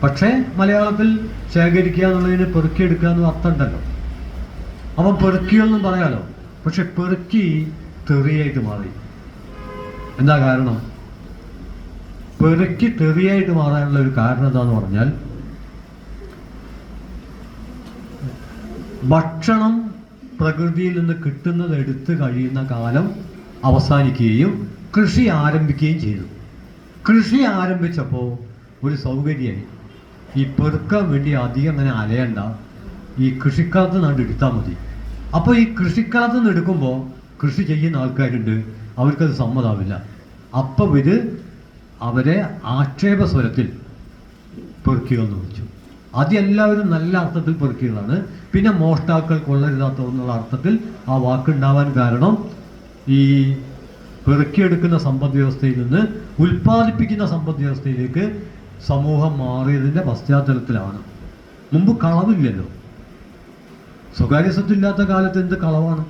S1: പക്ഷേ മലയാളത്തിൽ ശേഖരിക്കുക എന്നുള്ളതിന് പെറുക്കിയെടുക്കുക എന്ന് അർത്ഥമുണ്ടല്ലോ. അപ്പം പെറുക്കികളെന്നും പറയാലോ. പക്ഷെ പെറുക്കി തെറിയായിട്ട് മാറി. എന്താ കാരണം? പെറുക്കി തെറിയായിട്ട് മാറാനുള്ള ഒരു കാരണം എന്താന്ന് പറഞ്ഞാൽ, ഭക്ഷണം പ്രകൃതിയിൽ നിന്ന് കിട്ടുന്നത് എടുത്ത് കഴിയുന്ന കാലം അവസാനിക്കുകയും കൃഷി ആരംഭിക്കുകയും ചെയ്തു. കൃഷി ആരംഭിച്ചപ്പോൾ ഒരു സൗകര്യമായി. ഈ പെറുക്കാൻ വേണ്ടി അധികം അങ്ങനെ അലയണ്ട, ഈ കൃഷിക്കാലത്ത് നിന്ന് എടുത്താൽ മതി. അപ്പോൾ ഈ കൃഷിക്കാലത്ത് നിന്ന് എടുക്കുമ്പോൾ കൃഷി ചെയ്യുന്ന ആൾക്കാരുണ്ട്, അവർക്കത് സമ്മതമാവില്ല. അപ്പം ഇത് അവരെ ആക്ഷേപ സ്വരത്തിൽ പെറുക്കികൾ എന്ന് വിളിച്ചു. അത് എല്ലാവരും നല്ല അർത്ഥത്തിൽ പെറുക്കികളാണ്. പിന്നെ മോഷ്ടാക്കൾ, കൊള്ളരുതാത്തതെന്നുള്ള അർത്ഥത്തിൽ ആ വാക്കുണ്ടാവാൻ കാരണം ഈ പെറുക്കിയെടുക്കുന്ന സമ്പദ് വ്യവസ്ഥയിൽ നിന്ന് ഉൽപ്പാദിപ്പിക്കുന്ന സമ്പദ് വ്യവസ്ഥയിലേക്ക് സമൂഹം മാറിയതിൻ്റെ പശ്ചാത്തലത്തിലാണ്. മുമ്പ് കളവില്ലല്ലോ. സ്വകാര്യ സ്വത്തില്ലാത്ത കാലത്ത് എന്ത് കളവാണ്?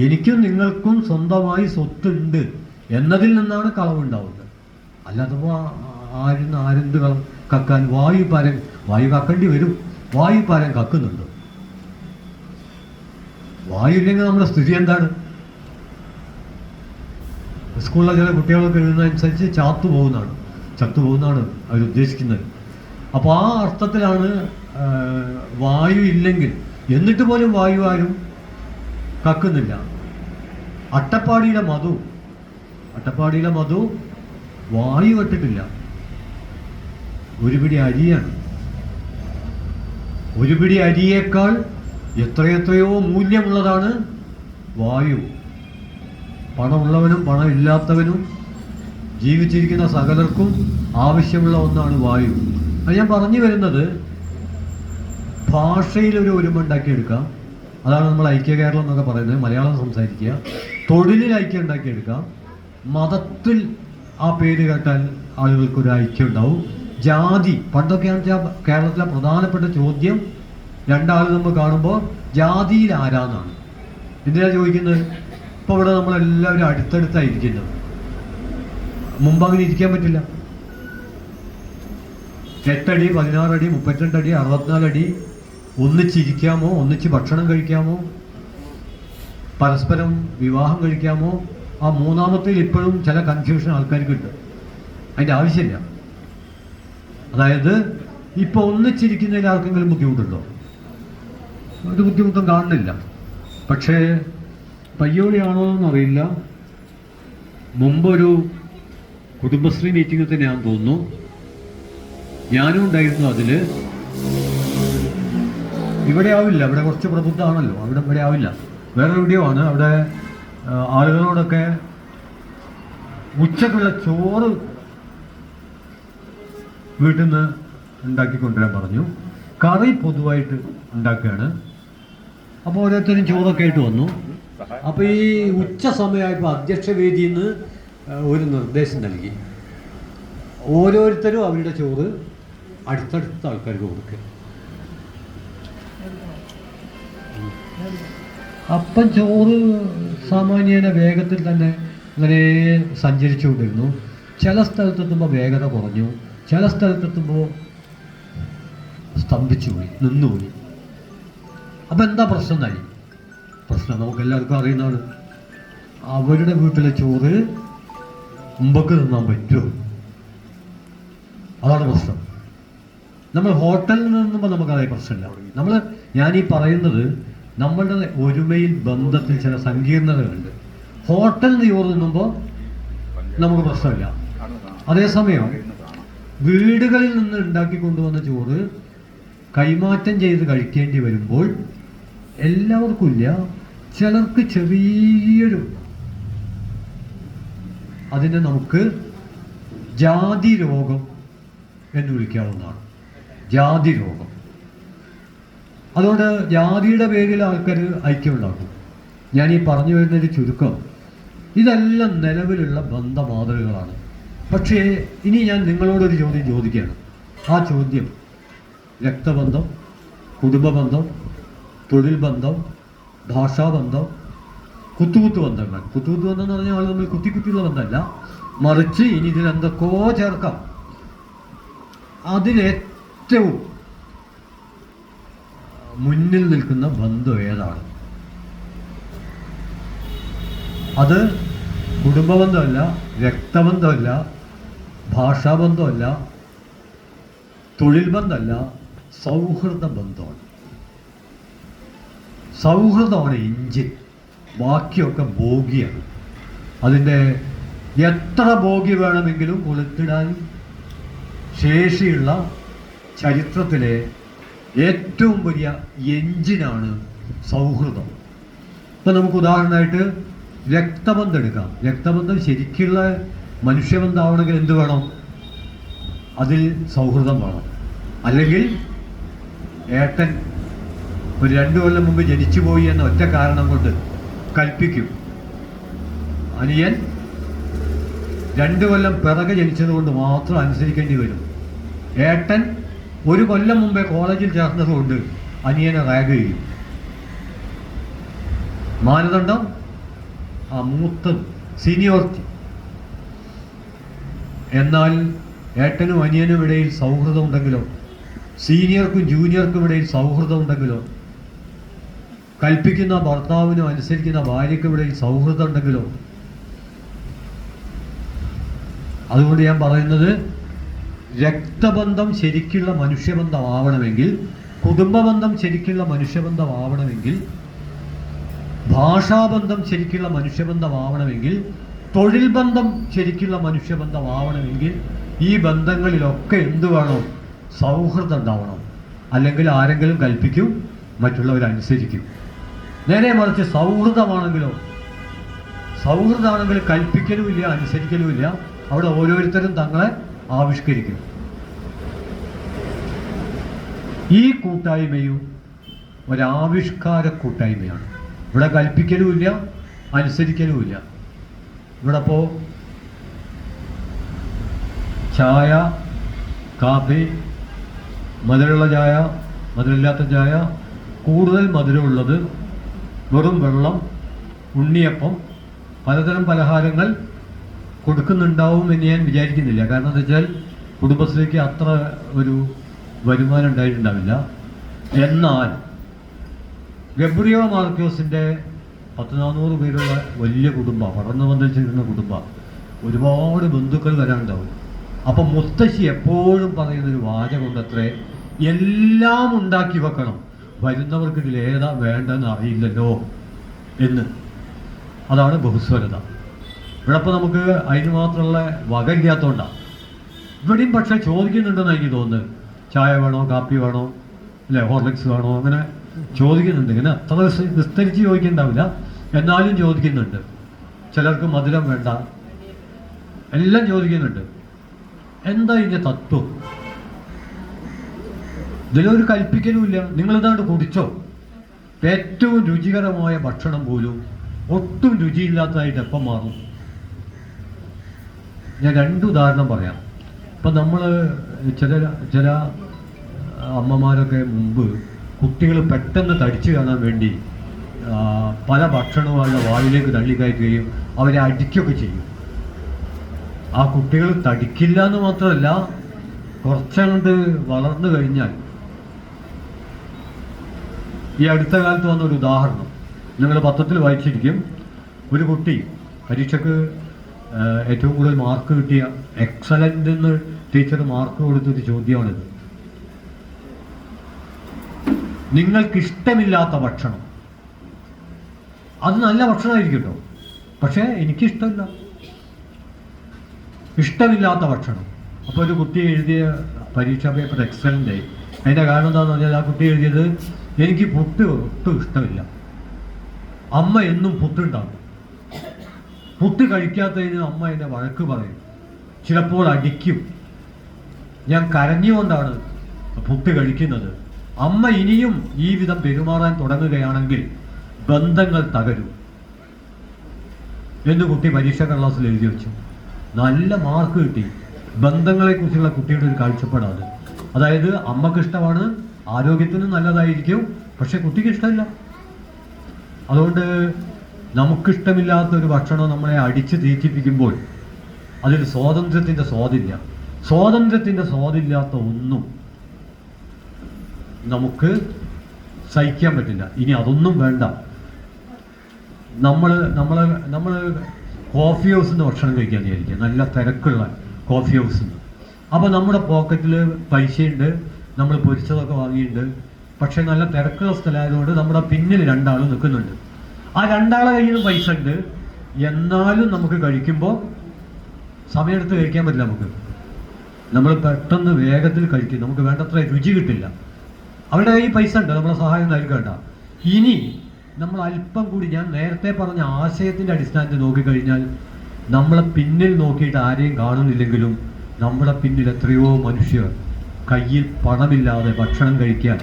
S1: എനിക്കും നിങ്ങൾക്കും സ്വന്തമായി സ്വത്തുണ്ട് എന്നതിൽ നിന്നാണ് കളവുണ്ടാവുന്നത്. അല്ലാത്തപ്പോൾ ആരെന്ത് കക്കാൻ? വായു കക്കേണ്ടി വരും. വായു കക്കുന്നുണ്ട്. വായു ഇല്ലെങ്കിൽ നമ്മുടെ സ്ഥിതി എന്താണ്? സ്കൂളിലെ ചില കുട്ടികളൊക്കെ എഴുതുന്നതനുസരിച്ച് ചത്തുപോകുന്നതാണ് അവരുദ്ദേശിക്കുന്നത്. അപ്പോൾ ആ അർത്ഥത്തിലാണ് വായു ഇല്ലെങ്കിൽ, എന്നിട്ട് പോലും വായു ആരും കക്കുന്നില്ല. അട്ടപ്പാടിയിലെ മധു വായു കെട്ടിട്ടില്ല. ഒരു പിടി അരിയാണ്. ഒരു പിടി അരിയേക്കാൾ എത്രയെത്രയോ മൂല്യമുള്ളതാണ് വായു. പണമുള്ളവനും പണമില്ലാത്തവനും ജീവിച്ചിരിക്കുന്ന സകലർക്കും ആവശ്യമുള്ള ഒന്നാണ് വായു. അത് ഞാൻ പറഞ്ഞു വരുന്നത്, ഭാഷയിലൊരു ഒരുമ ഉണ്ടാക്കിയെടുക്കാം. അതാണ് നമ്മൾ ഐക്യ കേരളം എന്നൊക്കെ പറയുന്നത്. മലയാളം സംസാരിക്കുക. തൊഴിലിൽ ഐക്യം ഉണ്ടാക്കിയെടുക്കാം. മതത്തിൽ ആ പേര് കേട്ടാൽ ആളുകൾക്കൊരു ഐക്യം ഉണ്ടാവും. ജാതി, പണ്ടൊക്കെയാണെന്ന് വെച്ചാൽ കേരളത്തിലെ പ്രധാനപ്പെട്ട ചോദ്യം രണ്ടാൾ നമ്മൾ കാണുമ്പോൾ ജാതിയിൽ ആരാന്നാണ്. എന്തിനാണ് ചോദിക്കുന്നത്? ഇപ്പോൾ ഇവിടെ നമ്മളെല്ലാവരും അടുത്തടുത്തായിരിക്കുന്നത്. മുമ്പ് അങ്ങനെ ഇരിക്കാൻ പറ്റില്ല. 8 അടി, 16 അടി, 32 അടി, 64 അടി ഒന്നിച്ചിരിക്കാമോ? ഒന്നിച്ച് ഭക്ഷണം കഴിക്കാമോ? പരസ്പരം വിവാഹം കഴിക്കാമോ? ആ മൂന്നാമത്തിൽ ഇപ്പോഴും ചില കൺഫ്യൂഷൻ ആൾക്കാർക്കുണ്ട്. അതിൻ്റെ ആവശ്യമില്ല. അതായത് ഇപ്പോൾ ഒന്നിച്ചിരിക്കുന്നതിൽ ആർക്കെങ്കിലും ബുദ്ധിമുട്ടുണ്ടോ? ഒരു ബുദ്ധിമുട്ടും കാണുന്നില്ല. പക്ഷേ പയ്യോളിയാണോ എന്നറിയില്ല, മുമ്പൊരു കുടുംബശ്രീ മീറ്റിങ്ങിൽ തന്നെയാണെന്ന് തോന്നുന്നു, ഞാനും ഉണ്ടായിരുന്നു അതിൽ. ഇവിടെ ആവില്ല, ഇവിടെ കുറച്ച് പ്രബുദ്ധമാണല്ലോ, ഇവിടെ ആവില്ല. വേറെ വീഡിയോ ആണ്. അവിടെ ആളുകളോടൊക്കെ ഉച്ചക്കുള്ള ചോറ് വീട്ടിൽ നിന്ന് ഉണ്ടാക്കിക്കൊണ്ടുവരാൻ പറഞ്ഞു. കറി പൊതുവായിട്ട് ഉണ്ടാക്കുകയാണ്. അപ്പോൾ ഓരോരുത്തരും ചോറൊക്കെ ആയിട്ട് വന്നു. അപ്പോൾ ഈ ഉച്ച സമയമായപ്പോൾ അധ്യക്ഷ വേദിയിൽ നിന്ന് ഒരു നിർദ്ദേശം നൽകി, ഓരോരുത്തരും അവരുടെ ചോറ് അടുത്തടുത്ത ആൾക്കാർക്ക് കൊടുക്കുക. അപ്പം ചോറ് സാമാന്യേന വേഗത്തിൽ തന്നെ ഇങ്ങനെ സഞ്ചരിച്ചുകൊണ്ടിരുന്നു. ചില സ്ഥലത്തെത്തുമ്പോൾ വേഗത കുറഞ്ഞു, ചില സ്ഥലത്തെത്തുമ്പോൾ സ്തംഭിച്ചുപോയി, നിന്നുപോയി. അപ്പം എന്താ പ്രശ്നം എന്നായി? പ്രശ്നം നമുക്ക് എല്ലാവർക്കും അറിയുന്നതാണ്. അവരുടെ വീട്ടിലെ ചോറ് മുമ്പൊക്കെ തിന്നാൻ പറ്റുമോ? അതാണ് പ്രശ്നം. നമ്മൾ ഹോട്ടലിൽ നിന്നുമ്പോൾ നമുക്കതേ പ്രശ്നമില്ല. ഞാനീ പറയുന്നത് നമ്മളുടെ ഒരുമയിൽ, ബന്ധത്തിൽ ചില സങ്കീർണതകളുണ്ട്. ഹോട്ടലിൽ നിന്ന് ചോറ് തിന്നുമ്പോൾ നമുക്ക് പ്രശ്നമില്ല. അതേസമയം വീടുകളിൽ നിന്ന് ഉണ്ടാക്കി കൊണ്ടുവന്ന ചോറ് കൈമാറ്റം ചെയ്ത് കഴിക്കേണ്ടി വരുമ്പോൾ എല്ലാവർക്കും ഇല്ല, ചിലർക്ക് ചെറിയൊരു, അതിനെ നമുക്ക് ജാതി രോഗം എന്ന് വിളിക്കാവുന്നതാണ്. ജാതി രോഗം. അതുകൊണ്ട് ജാതിയുടെ പേരിൽ ആൾക്കാർ ഐക്യമുണ്ടാക്കും. ഞാനീ പറഞ്ഞു വരുന്നൊരു ചുരുക്കം, ഇതെല്ലാം നിലവിലുള്ള ബന്ധമാതൃകകളാണ്. പക്ഷേ ഇനി ഞാൻ നിങ്ങളോടൊരു ചോദ്യം ചോദിക്കുകയാണ്. ആ ചോദ്യം രക്തബന്ധം, കുടുംബബന്ധം, തൊഴിൽ ബന്ധം, ഭാഷാബന്ധം, കുത്തുകുത്തു ബന്ധങ്ങൾ. കുത്തുകുത്തു ബന്ധം എന്ന് പറഞ്ഞാൽ ആൾ നമ്മൾ കുത്തിക്കുത്തിയുള്ള ബന്ധമല്ല, മറിച്ച് ഇനി ഇതിലെന്തൊക്കെയോ ചേർക്കാം. അതിലേറ്റവും മുന്നിൽ നിൽക്കുന്ന ബന്ധം ഏതാണ്? അത് കുടുംബബന്ധമല്ല, രക്തബന്ധമല്ല, ഭാഷാബന്ധമല്ല, തൊഴിൽ ബന്ധമല്ല, സൗഹൃദ ബന്ധമാണ്. സൗഹൃദമാണ് എഞ്ചിൻ, ബാക്കിയൊക്കെ ബോഗിയാണ്. അതിൻ്റെ എത്ര ബോഗി വേണമെങ്കിലും കൊളുത്തിടാൻ ശേഷിയുള്ള ചരിത്രത്തിലെ ഏറ്റവും വലിയ എഞ്ചിനാണ് സൗഹൃദം. ഇപ്പം നമുക്ക് ഉദാഹരണമായിട്ട് രക്തബന്ധം എടുക്കാം. രക്തബന്ധം ശരിക്കുള്ള മനുഷ്യബന്ധമാവണമെങ്കിൽ എന്ത് വേണം? അതിൽ സൗഹൃദം വേണം. അല്ലെങ്കിൽ ഏട്ടൻ ഒരു 2 കൊല്ലം മുമ്പ് ജനിച്ചു പോയി എന്ന ഒറ്റ കാരണം കൊണ്ട് കൽപ്പിക്കും, അനിയൻ 2 കൊല്ലം പിറകെ ജനിച്ചത് കൊണ്ട് മാത്രം അനുസരിക്കേണ്ടി വരും. ഏട്ടൻ 1 കൊല്ലം മുമ്പേ കോളേജിൽ ചേർന്നത് കൊണ്ട് അനിയനെ റാഗ് ചെയ്യും. മാനദണ്ഡം മൂത്തത്, സീനിയോറിറ്റി. എന്നാൽ ഏട്ടനും അനിയനും ഇടയിൽ സൗഹൃദം ഉണ്ടെങ്കിലോ, സീനിയർക്കും ജൂനിയർക്കും ഇടയിൽ സൗഹൃദം ഉണ്ടെങ്കിലോ, കൽപ്പിക്കുന്ന ഭർത്താവിനും അനുസരിക്കുന്ന ഭാര്യയ്ക്കും ഇവിടെ സൗഹൃദം ഉണ്ടെങ്കിലോ? അതുകൊണ്ട് ഞാൻ പറയുന്നത്, രക്തബന്ധം ശരിക്കുള്ള മനുഷ്യബന്ധമാവണമെങ്കിൽ, കുടുംബബന്ധം ശരിക്കുള്ള മനുഷ്യബന്ധമാവണമെങ്കിൽ, ഭാഷാബന്ധം ശരിക്കുള്ള മനുഷ്യബന്ധമാവണമെങ്കിൽ, തൊഴിൽ ബന്ധം ശരിക്കുള്ള മനുഷ്യബന്ധമാവണമെങ്കിൽ ഈ ബന്ധങ്ങളിലൊക്കെ എന്ത് വേണം? സൗഹൃദം ഉണ്ടാവണം. അല്ലെങ്കിൽ ആരെങ്കിലും കൽപ്പിക്കും, മറ്റുള്ളവരനുസരിക്കും. നേരെ മറിച്ച് സൗഹൃദമാണെങ്കിലോ, സൗഹൃദമാണെങ്കിൽ കൽപ്പിക്കലുമില്ല, അനുസരിക്കലുമില്ല. അവിടെ ഓരോരുത്തരും തങ്ങളെ ആവിഷ്കരിക്കും. ഈ കൂട്ടായ്മയും ഒരാവിഷ്കാര കൂട്ടായ്മയാണ്. ഇവിടെ കൽപ്പിക്കലുമില്ല, അനുസരിക്കലുമില്ല. ഇവിടെ ഇപ്പോൾ ചായ, കാപ്പി, മധുരമുള്ള ചായ, മധുരമില്ലാത്ത ചായ, കൂടുതൽ മധുരമുള്ളത്, വെറും വെള്ളം, ഉണ്ണിയപ്പം, പലതരം പലഹാരങ്ങൾ കൊടുക്കുന്നുണ്ടാവും എന്ന് ഞാൻ വിചാരിക്കുന്നില്ല. കാരണം എന്താ വെച്ചാൽ കുടുംബശ്രീക്ക് അത്ര ഒരു വരുമാനം ഉണ്ടായിട്ടുണ്ടാവില്ല. എന്നാൽ ഗബ്രിയോ മാർക്കോസിൻ്റെ 100-400 പേരുള്ള വലിയ കുടുംബം, വളർന്നു വന്നിരിക്കുന്ന കുടുംബം, ഒരുപാട് ബന്ധുക്കൾ വരാനുണ്ടാവും. അപ്പം മുത്തശ്ശി എപ്പോഴും പറയുന്നൊരു വാചകമുണ്ടത്രേ, എല്ലാം ഉണ്ടാക്കി വെക്കണം, വരുന്നവർക്ക് ഇതിൽ ഏതാ വേണ്ടെന്ന് അറിയില്ലല്ലോ എന്ന്. അതാണ് ബഹുസ്വരത. ഇവിടെ ഇപ്പോൾ നമുക്ക് അതിന് മാത്രമുള്ള വക ഇല്ലാത്തതുകൊണ്ടാണ്. ഇവിടെയും പക്ഷേ ചോദിക്കുന്നുണ്ടെന്ന് എനിക്ക് തോന്നുന്നത്, ചായ വേണോ, കാപ്പി വേണോ, അല്ലെ ഹോർലിക്സ് വേണോ, അങ്ങനെ ചോദിക്കുന്നുണ്ട്. ഇങ്ങനെ അത്ര വിസ്തരിച്ച് ചോദിക്കുന്നുണ്ടാവില്ല, എന്നാലും ചോദിക്കുന്നുണ്ട്. ചിലർക്ക് മധുരം വേണ്ട, എല്ലാം ചോദിക്കുന്നുണ്ട്. എന്താ ഇതിൻ്റെ തത്വം? ഇതിലൊരു കൽപ്പിക്കലുമില്ല. നിങ്ങളിതാണ്ട് കുടിച്ചോ. ഏറ്റവും രുചികരമായ ഭക്ഷണം പോലും ഒട്ടും രുചിയില്ലാത്തതായിട്ട് എപ്പം മാറും? ഞാൻ 2 ഉദാഹരണം പറയാം. ഇപ്പം നമ്മൾ ചില അമ്മമാരൊക്കെ മുമ്പ് കുട്ടികൾ പെട്ടെന്ന് തടിച്ചു കാണാൻ വേണ്ടി പല ഭക്ഷണവും അവരുടെ വായിലേക്ക് തള്ളിക്കയറ്റുകയും അവരെ അടിക്കുകയൊക്കെ ചെയ്യും. ആ കുട്ടികൾ തടിക്കില്ല എന്ന് മാത്രമല്ല, കുറച്ചങ്ങോട്ട് വളർന്നു കഴിഞ്ഞാൽ, ഈ അടുത്ത കാലത്ത് വന്നൊരു ഉദാഹരണം നിങ്ങൾ പത്രത്തിൽ വായിച്ചിരിക്കും. ഒരു കുട്ടി പരീക്ഷയ്ക്ക് ഏറ്റവും കൂടുതൽ മാർക്ക് കിട്ടിയ, എക്സലൻ്റ് എന്ന് ടീച്ചർ മാർക്ക് കൊടുത്തൊരു ചോദ്യമാണിത്. നിങ്ങൾക്കിഷ്ടമില്ലാത്ത ഭക്ഷണം. അത് നല്ല ഭക്ഷണമായിരിക്കും കേട്ടോ, പക്ഷേ എനിക്കിഷ്ടമില്ല. ഇഷ്ടമില്ലാത്ത ഭക്ഷണം. അപ്പോൾ ഒരു കുട്ടി എഴുതിയ പരീക്ഷാ പേപ്പർ എക്സലൻ്റ് ആയി. അതിൻ്റെ കാരണം എന്താണെന്ന് പറഞ്ഞാൽ, ആ കുട്ടി എഴുതിയത്, എനിക്ക് പുട്ട് ഒട്ടും ഇഷ്ടമില്ല, അമ്മ എന്നും പുട്ടുണ്ടാകും, പുട്ട് കഴിക്കാത്തതിന് അമ്മ എന്നെ വഴക്ക് പറയും, ചിലപ്പോൾ അടിക്കും, ഞാൻ കരഞ്ഞുകൊണ്ടാണ് പുട്ട് കഴിക്കുന്നത്, അമ്മ ഇനിയും ഈ വിധം പെരുമാറാൻ തുടങ്ങുകയാണെങ്കിൽ ബന്ധങ്ങൾ തകരും എന്ന് കുട്ടി പരീക്ഷാ കടലാസിൽ എഴുതി വെച്ചു. നല്ല മാർക്ക് കിട്ടി. ബന്ധങ്ങളെക്കുറിച്ചുള്ള കുട്ടിയുടെ ഒരു കാഴ്ചപ്പാടാണ്. അതായത് അമ്മക്ക് ഇഷ്ടമാണ്, ആരോഗ്യത്തിനും നല്ലതായിരിക്കും, പക്ഷെ കുട്ടിക്ക് ഇഷ്ടമില്ല. അതുകൊണ്ട് നമുക്കിഷ്ടമില്ലാത്തൊരു ഭക്ഷണം നമ്മളെ അടിച്ച് തീറ്റിപ്പിക്കുമ്പോൾ അതിൽ സ്വാതന്ത്ര്യത്തിൻ്റെ സ്വാദില്ല. സ്വാതന്ത്ര്യത്തിൻ്റെ സ്വാദില്ലാത്ത ഒന്നും നമുക്ക് സഹിക്കാൻ പറ്റില്ല. ഇനി അതൊന്നും വേണ്ട. നമ്മൾ കോഫി ഹൗസിൽ നിന്ന് ഭക്ഷണം കഴിക്കാൻ വിചാരിക്കുക, നല്ല തിരക്കുള്ള കോഫി ഹൗസിൽ നിന്ന്. അപ്പോൾ നമ്മുടെ പോക്കറ്റിൽ പൈസയുണ്ട്, നമ്മൾ പൊരിച്ചതൊക്കെ വാങ്ങിയിട്ടുണ്ട്, പക്ഷേ നല്ല തിരക്കുള്ള സ്ഥലമായതുകൊണ്ട് നമ്മുടെ പിന്നിൽ 2 ആൾ നിൽക്കുന്നുണ്ട്. ആ 2 ആളെ കയ്യിൽ പൈസ ഉണ്ട്, എന്നാലും നമുക്ക് കഴിക്കുമ്പോൾ സമയമെടുത്ത് കഴിക്കാൻ പറ്റില്ല. നമ്മൾ പെട്ടെന്ന് വേഗത്തിൽ കഴിക്കും, നമുക്ക് വേണ്ടത്ര രുചി കിട്ടില്ല. അവരുടെ കയ്യിൽ പൈസ ഉണ്ട്, നമ്മളെ സഹായം നൽകേണ്ട. ഇനി നമ്മൾ അല്പം കൂടി, ഞാൻ നേരത്തെ പറഞ്ഞ ആശയത്തിൻ്റെ അടിസ്ഥാനത്തിൽ നോക്കിക്കഴിഞ്ഞാൽ, നമ്മളെ പിന്നിൽ നോക്കിയിട്ട് ആരെയും കാണുന്നില്ലെങ്കിലും നമ്മുടെ പിന്നിൽ എത്രയോ മനുഷ്യർ കയ്യിൽ പണമില്ലാതെ ഭക്ഷണം കഴിക്കാൻ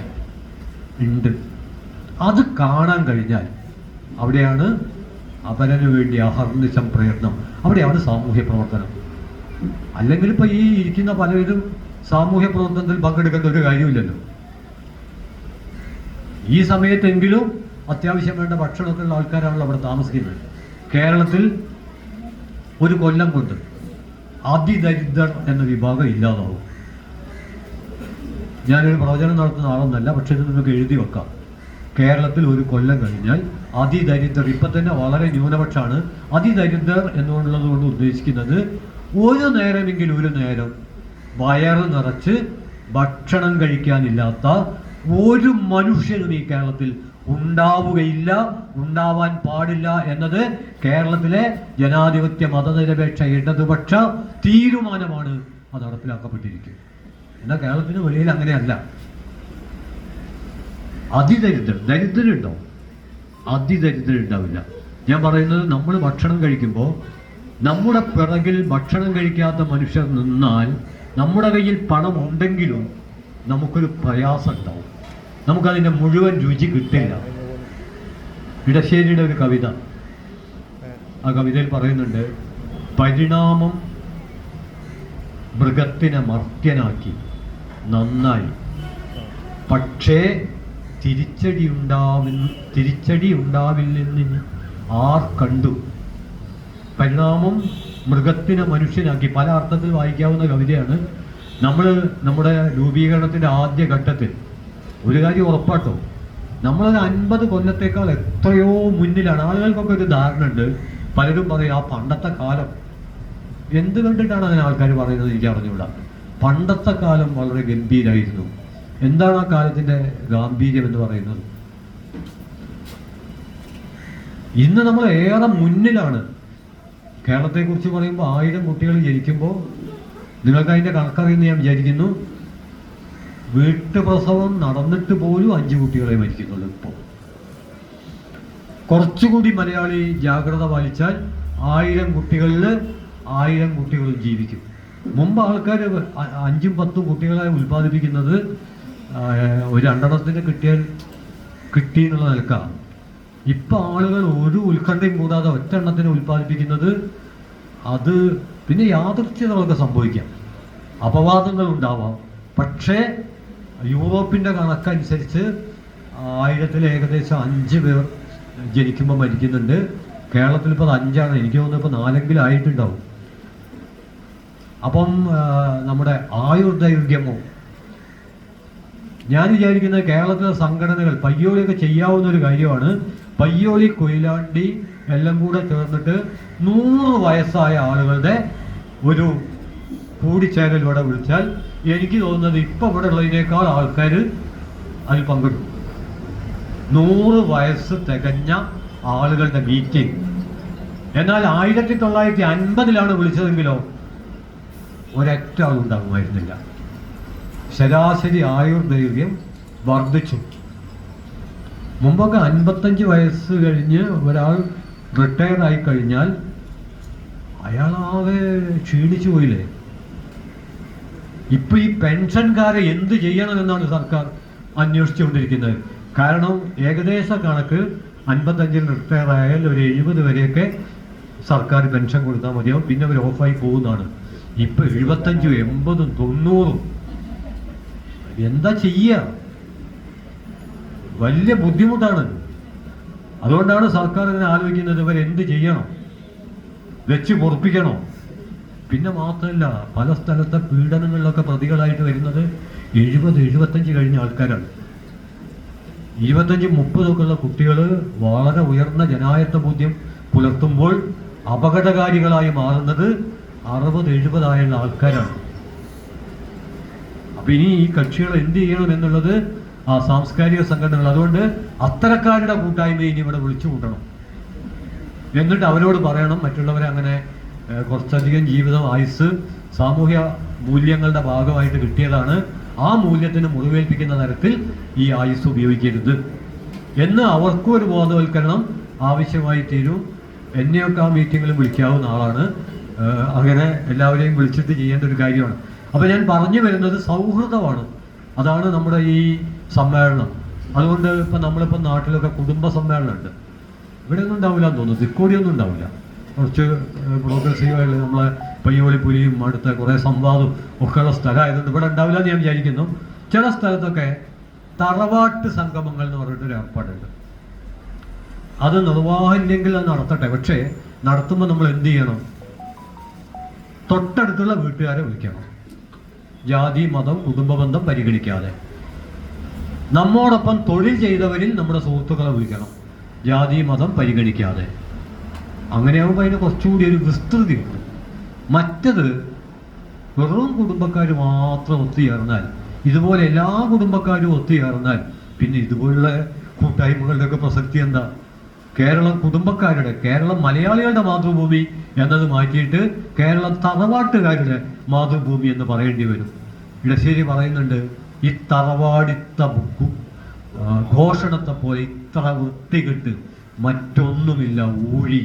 S1: ഉണ്ട്. അത് കാണാൻ കഴിഞ്ഞാൽ അവിടെയാണ് അപരന് വേണ്ടി അഹർനിശം പ്രയത്നം, അവിടെയാണ് സാമൂഹ്യ പ്രവർത്തനം. അല്ലെങ്കിൽ ഇപ്പോൾ ഈ ഇരിക്കുന്ന പലരും സാമൂഹ്യ പ്രവർത്തനത്തിൽ പങ്കെടുക്കേണ്ട ഒരു കാര്യമില്ലല്ലോ. ഈ സമയത്തെങ്കിലും അത്യാവശ്യം വേണ്ട ഭക്ഷണമൊക്കെ ഉള്ള ആൾക്കാരാണല്ലോ അവിടെ താമസിക്കുന്നത്. കേരളത്തിൽ ഒരു കൊല്ലം കൊണ്ട് അതിദരിദ്രർ എന്ന വിഭാഗം ഇല്ലാതാവും. ഞാനൊരു പ്രവചനം നടത്തുന്ന ആളൊന്നല്ല, പക്ഷേ ഇത് നിങ്ങൾക്ക് എഴുതി വെക്കാം. കേരളത്തിൽ ഒരു കൊല്ലം കഴിഞ്ഞാൽ അതിദരിദ്രർ, ഇപ്പം തന്നെ വളരെ ന്യൂനപക്ഷമാണ്. അതിദരിദ്രർ എന്നുള്ളത് കൊണ്ട് ഉദ്ദേശിക്കുന്നത് ഒരു നേരമെങ്കിലും ഒരു നേരം വയറ് നിറച്ച് ഭക്ഷണം കഴിക്കാനില്ലാത്ത ഒരു മനുഷ്യനും ഈ കേരളത്തിൽ ഉണ്ടാവുകയില്ല, ഉണ്ടാവാൻ പാടില്ല എന്നത് കേരളത്തിലെ ജനാധിപത്യ മതനിരപേക്ഷ ഇടതുപക്ഷ തീരുമാനമാണ്. അത് നടപ്പിലാക്കപ്പെട്ടിരിക്കുന്നത്. എന്നാൽ കേരളത്തിന് വെളിയിൽ അങ്ങനെയല്ല. ദരിദ്രരുണ്ടോ? അതിദരിദ്രരുണ്ടാവില്ല. ഞാൻ പറയുന്നത്, നമ്മൾ ഭക്ഷണം കഴിക്കുമ്പോൾ നമ്മുടെ പിറകിൽ ഭക്ഷണം കഴിക്കാത്ത മനുഷ്യർ നിന്നാൽ നമ്മുടെ കയ്യിൽ പണം ഉണ്ടെങ്കിലും നമുക്കൊരു പ്രയാസം ഉണ്ടാവും. നമുക്കതിൻ്റെ മുഴുവൻ രുചി കിട്ടില്ല. ഇടശ്ശേരിയുടെ ഒരു കവിത, ആ കവിതയിൽ പറയുന്നുണ്ട്, പരിണാമം മൃഗത്തിനെ മർത്യനാക്കി നന്നായി, പക്ഷേ തിരിച്ചടി ഉണ്ടാവില്ലെന്ന് ആർ കണ്ടു. പരിണാമം മൃഗത്തിനെ മനുഷ്യനാക്കി, പല അർത്ഥത്തിൽ വായിക്കാവുന്ന കവിതയാണ്. നമ്മുടെ രൂപീകരണത്തിൻ്റെ ആദ്യ ഘട്ടത്തിൽ ഒരു കാര്യം ഉറപ്പാട്ടോ, നമ്മളൊരു 50 കൊല്ലത്തേക്കാൾ എത്രയോ മുന്നിലാണ്. ആളുകൾക്കൊക്കെ ഒരു ധാരണ ഉണ്ട്. പലരും പറയും ആ പണ്ടത്തെ കാലം. എന്ത് കണ്ടിട്ടാണ് അങ്ങനെ ആൾക്കാർ പറയുന്നത് എനിക്ക് അറിഞ്ഞുകൂടാ. പണ്ടത്തെ കാലം വളരെ ഗംഭീരമായിരുന്നു. എന്താണ് ആ കാലത്തിൻ്റെ ഗാംഭീര്യം എന്ന് പറയുന്നത്? ഇന്ന് നമ്മൾ ഏറെ മുന്നിലാണ്. കേരളത്തെക്കുറിച്ച് പറയുമ്പോൾ 1000 കുട്ടികൾ ജനിക്കുമ്പോൾ, നിങ്ങൾക്ക് അതിൻ്റെ കണക്കറിയുമെന്ന് ഞാൻ വിചാരിക്കുന്നു, വീട്ടുപ്രസവം നടന്നിട്ട് പോലും 5 കുട്ടികളെ മരിക്കുന്നുള്ളൂ. ഇപ്പോൾ കുറച്ചുകൂടി മലയാളി ജാഗ്രത പാലിച്ചാൽ 1000 കുട്ടികളിൽ 1000 കുട്ടികളും ജീവിക്കും. മുമ്പ് ആൾക്കാർ 5ഉം 10ഉം കുട്ടികളെ ഉൽപ്പാദിപ്പിക്കുന്നത് ഒരു 2 കിട്ടി എന്നുള്ള നിലക്കാണ്. ഇപ്പം ആളുകൾ ഒരു ഉത്കണ്ഠയും കൂടാതെ ഒറ്റ എണ്ണത്തിന് ഉൽപ്പാദിപ്പിക്കുന്നത്. അത് പിന്നെ യാദൃച്ഛികങ്ങളൊക്കെ സംഭവിക്കാം, അപവാദങ്ങൾ ഉണ്ടാവാം. പക്ഷേ യൂറോപ്പിൻ്റെ കണക്കനുസരിച്ച് 1000-ൽ ഏകദേശം 5 പേർ ജനിക്കുമ്പോൾ മരിക്കുന്നുണ്ട്. കേരളത്തിൽ ഇപ്പോൾ അത് 5ആണ്. എനിക്ക് തോന്നുന്നു ഇപ്പോൾ 4 ആയിട്ടുണ്ടാവും. അപ്പം നമ്മുടെ ആയുർദൈർഘ്യമോ, ഞാൻ വിചാരിക്കുന്നത് കേരളത്തിലെ സംഘടനകൾ പയ്യോളിയൊക്കെ ചെയ്യാവുന്ന ഒരു കാര്യമാണ്. പയ്യോളി, കൊയിലാണ്ടി എല്ലാം കൂടെ ചേർന്നിട്ട് 100 വയസ്സായ ആളുകളുടെ ഒരു കൂടിച്ചേരലിവിടെ വിളിച്ചാൽ എനിക്ക് തോന്നുന്നത് ഇപ്പം ഇവിടെ ഉള്ളതിനേക്കാൾ ആൾക്കാർ അതിൽ പങ്കെടുക്കും. 100 വയസ്സ് തികഞ്ഞ ആളുകളുടെ മീറ്റിംഗ്. എന്നാൽ 1950-ലാണ് വിളിച്ചതെങ്കിലോ ഒരൊറ്റ ആളുണ്ടാകുമായിരുന്നില്ല. ശരാശരി ആയുർദൈർഘ്യം വർദ്ധിച്ചു. മുമ്പൊക്കെ 55 വയസ്സ് കഴിഞ്ഞ് ഒരാൾ റിട്ടയർ ആയി കഴിഞ്ഞാൽ അയാളാകെ ക്ഷീണിച്ചു പോയില്ലേ. ഇപ്പൊ ഈ പെൻഷൻകാരെ എന്ത് ചെയ്യണമെന്നാണ് സർക്കാർ അന്വേഷിച്ചുകൊണ്ടിരിക്കുന്നത്. കാരണം ഏകദേശ കണക്ക് 55-ൽ റിട്ടയർ ആയാൽ ഒരു 70 വരെയൊക്കെ സർക്കാർ പെൻഷൻ കൊടുത്താൽ മതിയാവും, പിന്നെ അവർ ഓഫായി പോകുന്നതാണ്. ഇപ്പൊ 75, 80, 90. എന്താ ചെയ്യുക? വലിയ ബുദ്ധിമുട്ടാണ്. അതുകൊണ്ടാണ് സർക്കാർ ഇതിനെ ആലോചിക്കുന്നത്, ഇവരെന്ത് ചെയ്യണം, വെച്ച് പൊറപ്പിക്കണോ. പിന്നെ മാത്രമല്ല, പല സ്ഥലത്തെ പീഡനങ്ങളിലൊക്കെ പ്രതികളായിട്ട് വരുന്നത് 70, 75 കഴിഞ്ഞ ആൾക്കാരാണ്. 25, 30 ഒക്കെ ഉള്ള കുട്ടികൾ വളരെ ഉയർന്ന ജനായത്ത ബോധ്യം പുലർത്തുമ്പോൾ അപകടകാരികളായി മാറുന്നത് 60, 70 ആയുള്ള ആൾക്കാരാണ്. അപ്പം ഇനി ഈ കക്ഷികൾ എന്ത് ചെയ്യണം എന്നുള്ളത് ആ സാംസ്കാരിക സംഘടനകൾ. അതുകൊണ്ട് അത്തരക്കാരുടെ കൂട്ടായ്മ ഇനി ഇവിടെ വിളിച്ചു കൂട്ടണം. എന്നിട്ട് അവരോട് പറയണം, മറ്റുള്ളവരെ അങ്ങനെ കുറച്ചധികം ജീവിതം, ആയുസ്, സാമൂഹ്യ മൂല്യങ്ങളുടെ ഭാഗമായിട്ട് കിട്ടിയതാണ്, ആ മൂല്യത്തിന് മുറിവേൽപ്പിക്കുന്ന തരത്തിൽ ഈ ആയുസ് ഉപയോഗിക്കരുത് എന്ന് അവർക്കും ഒരു ബോധവൽക്കരണം ആവശ്യമായി തീരും. എന്നെയൊക്കെ ആ മീറ്റിങ്ങിൽ വിളിക്കാവുന്ന ആളാണ്. അങ്ങനെ എല്ലാവരെയും വിളിച്ചിട്ട് ചെയ്യേണ്ട ഒരു കാര്യമാണ്. അപ്പോൾ ഞാൻ പറഞ്ഞു വരുന്നത് സൗഹൃദമാണ്. അതാണ് നമ്മുടെ ഈ സമ്മേളനം. അതുകൊണ്ട് ഇപ്പം നമ്മളിപ്പോൾ നാട്ടിലൊക്കെ കുടുംബ സമ്മേളനമുണ്ട്. ഇവിടെ ഒന്നും ഉണ്ടാവില്ല എന്ന് തോന്നുന്നു, തിക്കോടിയൊന്നും ഉണ്ടാവില്ല. കുറച്ച് പ്രോഗ്രസീവായിട്ട് നമ്മളെ പയ്യോളി പുലിയും അടുത്ത കുറേ സംവാദവും ഒക്കെയുള്ള സ്ഥലമായതുകൊണ്ട് ഇവിടെ ഉണ്ടാവില്ല എന്ന് ഞാൻ വിചാരിക്കുന്നു. ചില സ്ഥലത്തൊക്കെ തറവാട്ട് സംഗമങ്ങൾ എന്ന് പറഞ്ഞിട്ടൊരു ഏർപ്പാടുണ്ട്. അത് നിർവാഹമില്ലെങ്കിൽ അത് നടത്തട്ടെ. പക്ഷേ നടത്തുമ്പോൾ നമ്മൾ എന്ത് ചെയ്യണം? തൊട്ടടുത്തുള്ള വീട്ടുകാരെ വിളിക്കണം, ജാതി, മതം, കുടുംബ ബന്ധം പരിഗണിക്കാതെ. നമ്മോടൊപ്പം തൊഴിൽ ചെയ്തവരിൽ നമ്മുടെ സുഹൃത്തുക്കളെ വിളിക്കണം, ജാതി മതം പരിഗണിക്കാതെ. അങ്ങനെയാകുമ്പോൾ അതിന് കുറച്ചുകൂടി ഒരു വിസ്തൃതിയുണ്ട്. മറ്റത് വെറും കുടുംബക്കാർ മാത്രം ഒത്തുചേർന്നാൽ, ഇതുപോലെ എല്ലാ കുടുംബക്കാരും ഒത്തുചേർന്നാൽ പിന്നെ ഇതുപോലുള്ള കൂട്ടായ്മകളുടെയൊക്കെ പ്രസക്തി എന്താ? കേരളം കുടുംബക്കാരുടെ, കേരളം മലയാളികളുടെ മാതൃഭൂമി എന്നത് മാറ്റിയിട്ട് കേരളം തറവാട്ടുകാരുടെ മാതൃഭൂമി എന്ന് പറയേണ്ടി വരും. ഇടശ്ശേരി പറയുന്നുണ്ട്, ഈ തറവാടിത്ത ഘോഷണത്തെ പോലെ ഇത്ര വൃത്തികെട്ട് മറ്റൊന്നുമില്ല ഊഴി.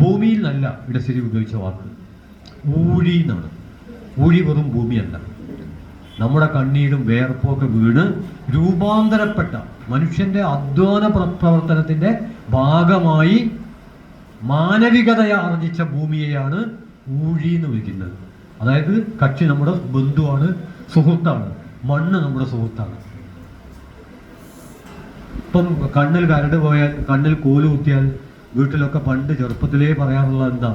S1: ഭൂമിയിൽ നല്ല ഇടശ്ശേരി ഉപയോഗിച്ച വാക്ക് ഊഴി എന്നാണ്. ഊഴി വെറും ഭൂമിയല്ല. നമ്മുടെ കണ്ണീരും വേർപ്പൊക്കെ വീണ് രൂപാന്തരപ്പെട്ട മനുഷ്യന്റെ അധ്വാന പ്രവർത്തനത്തിന്റെ ഭാഗമായി മാനവികതയെ ആർജിച്ച ഭൂമിയെയാണ് ഊഴി എന്ന് വിളിക്കുന്നത്. അതായത് കക്ഷി നമ്മുടെ ബന്ധുവാണ്, സുഹൃത്താണ്, മണ്ണ് നമ്മുടെ സുഹൃത്താണ്. ഇപ്പം കണ്ണിൽ കരട് പോയാൽ, കണ്ണിൽ കോല് കുത്തിയാൽ വീട്ടിലൊക്കെ പണ്ട് ചെറുപ്പത്തിലേ പറയാറുള്ളത് എന്താ?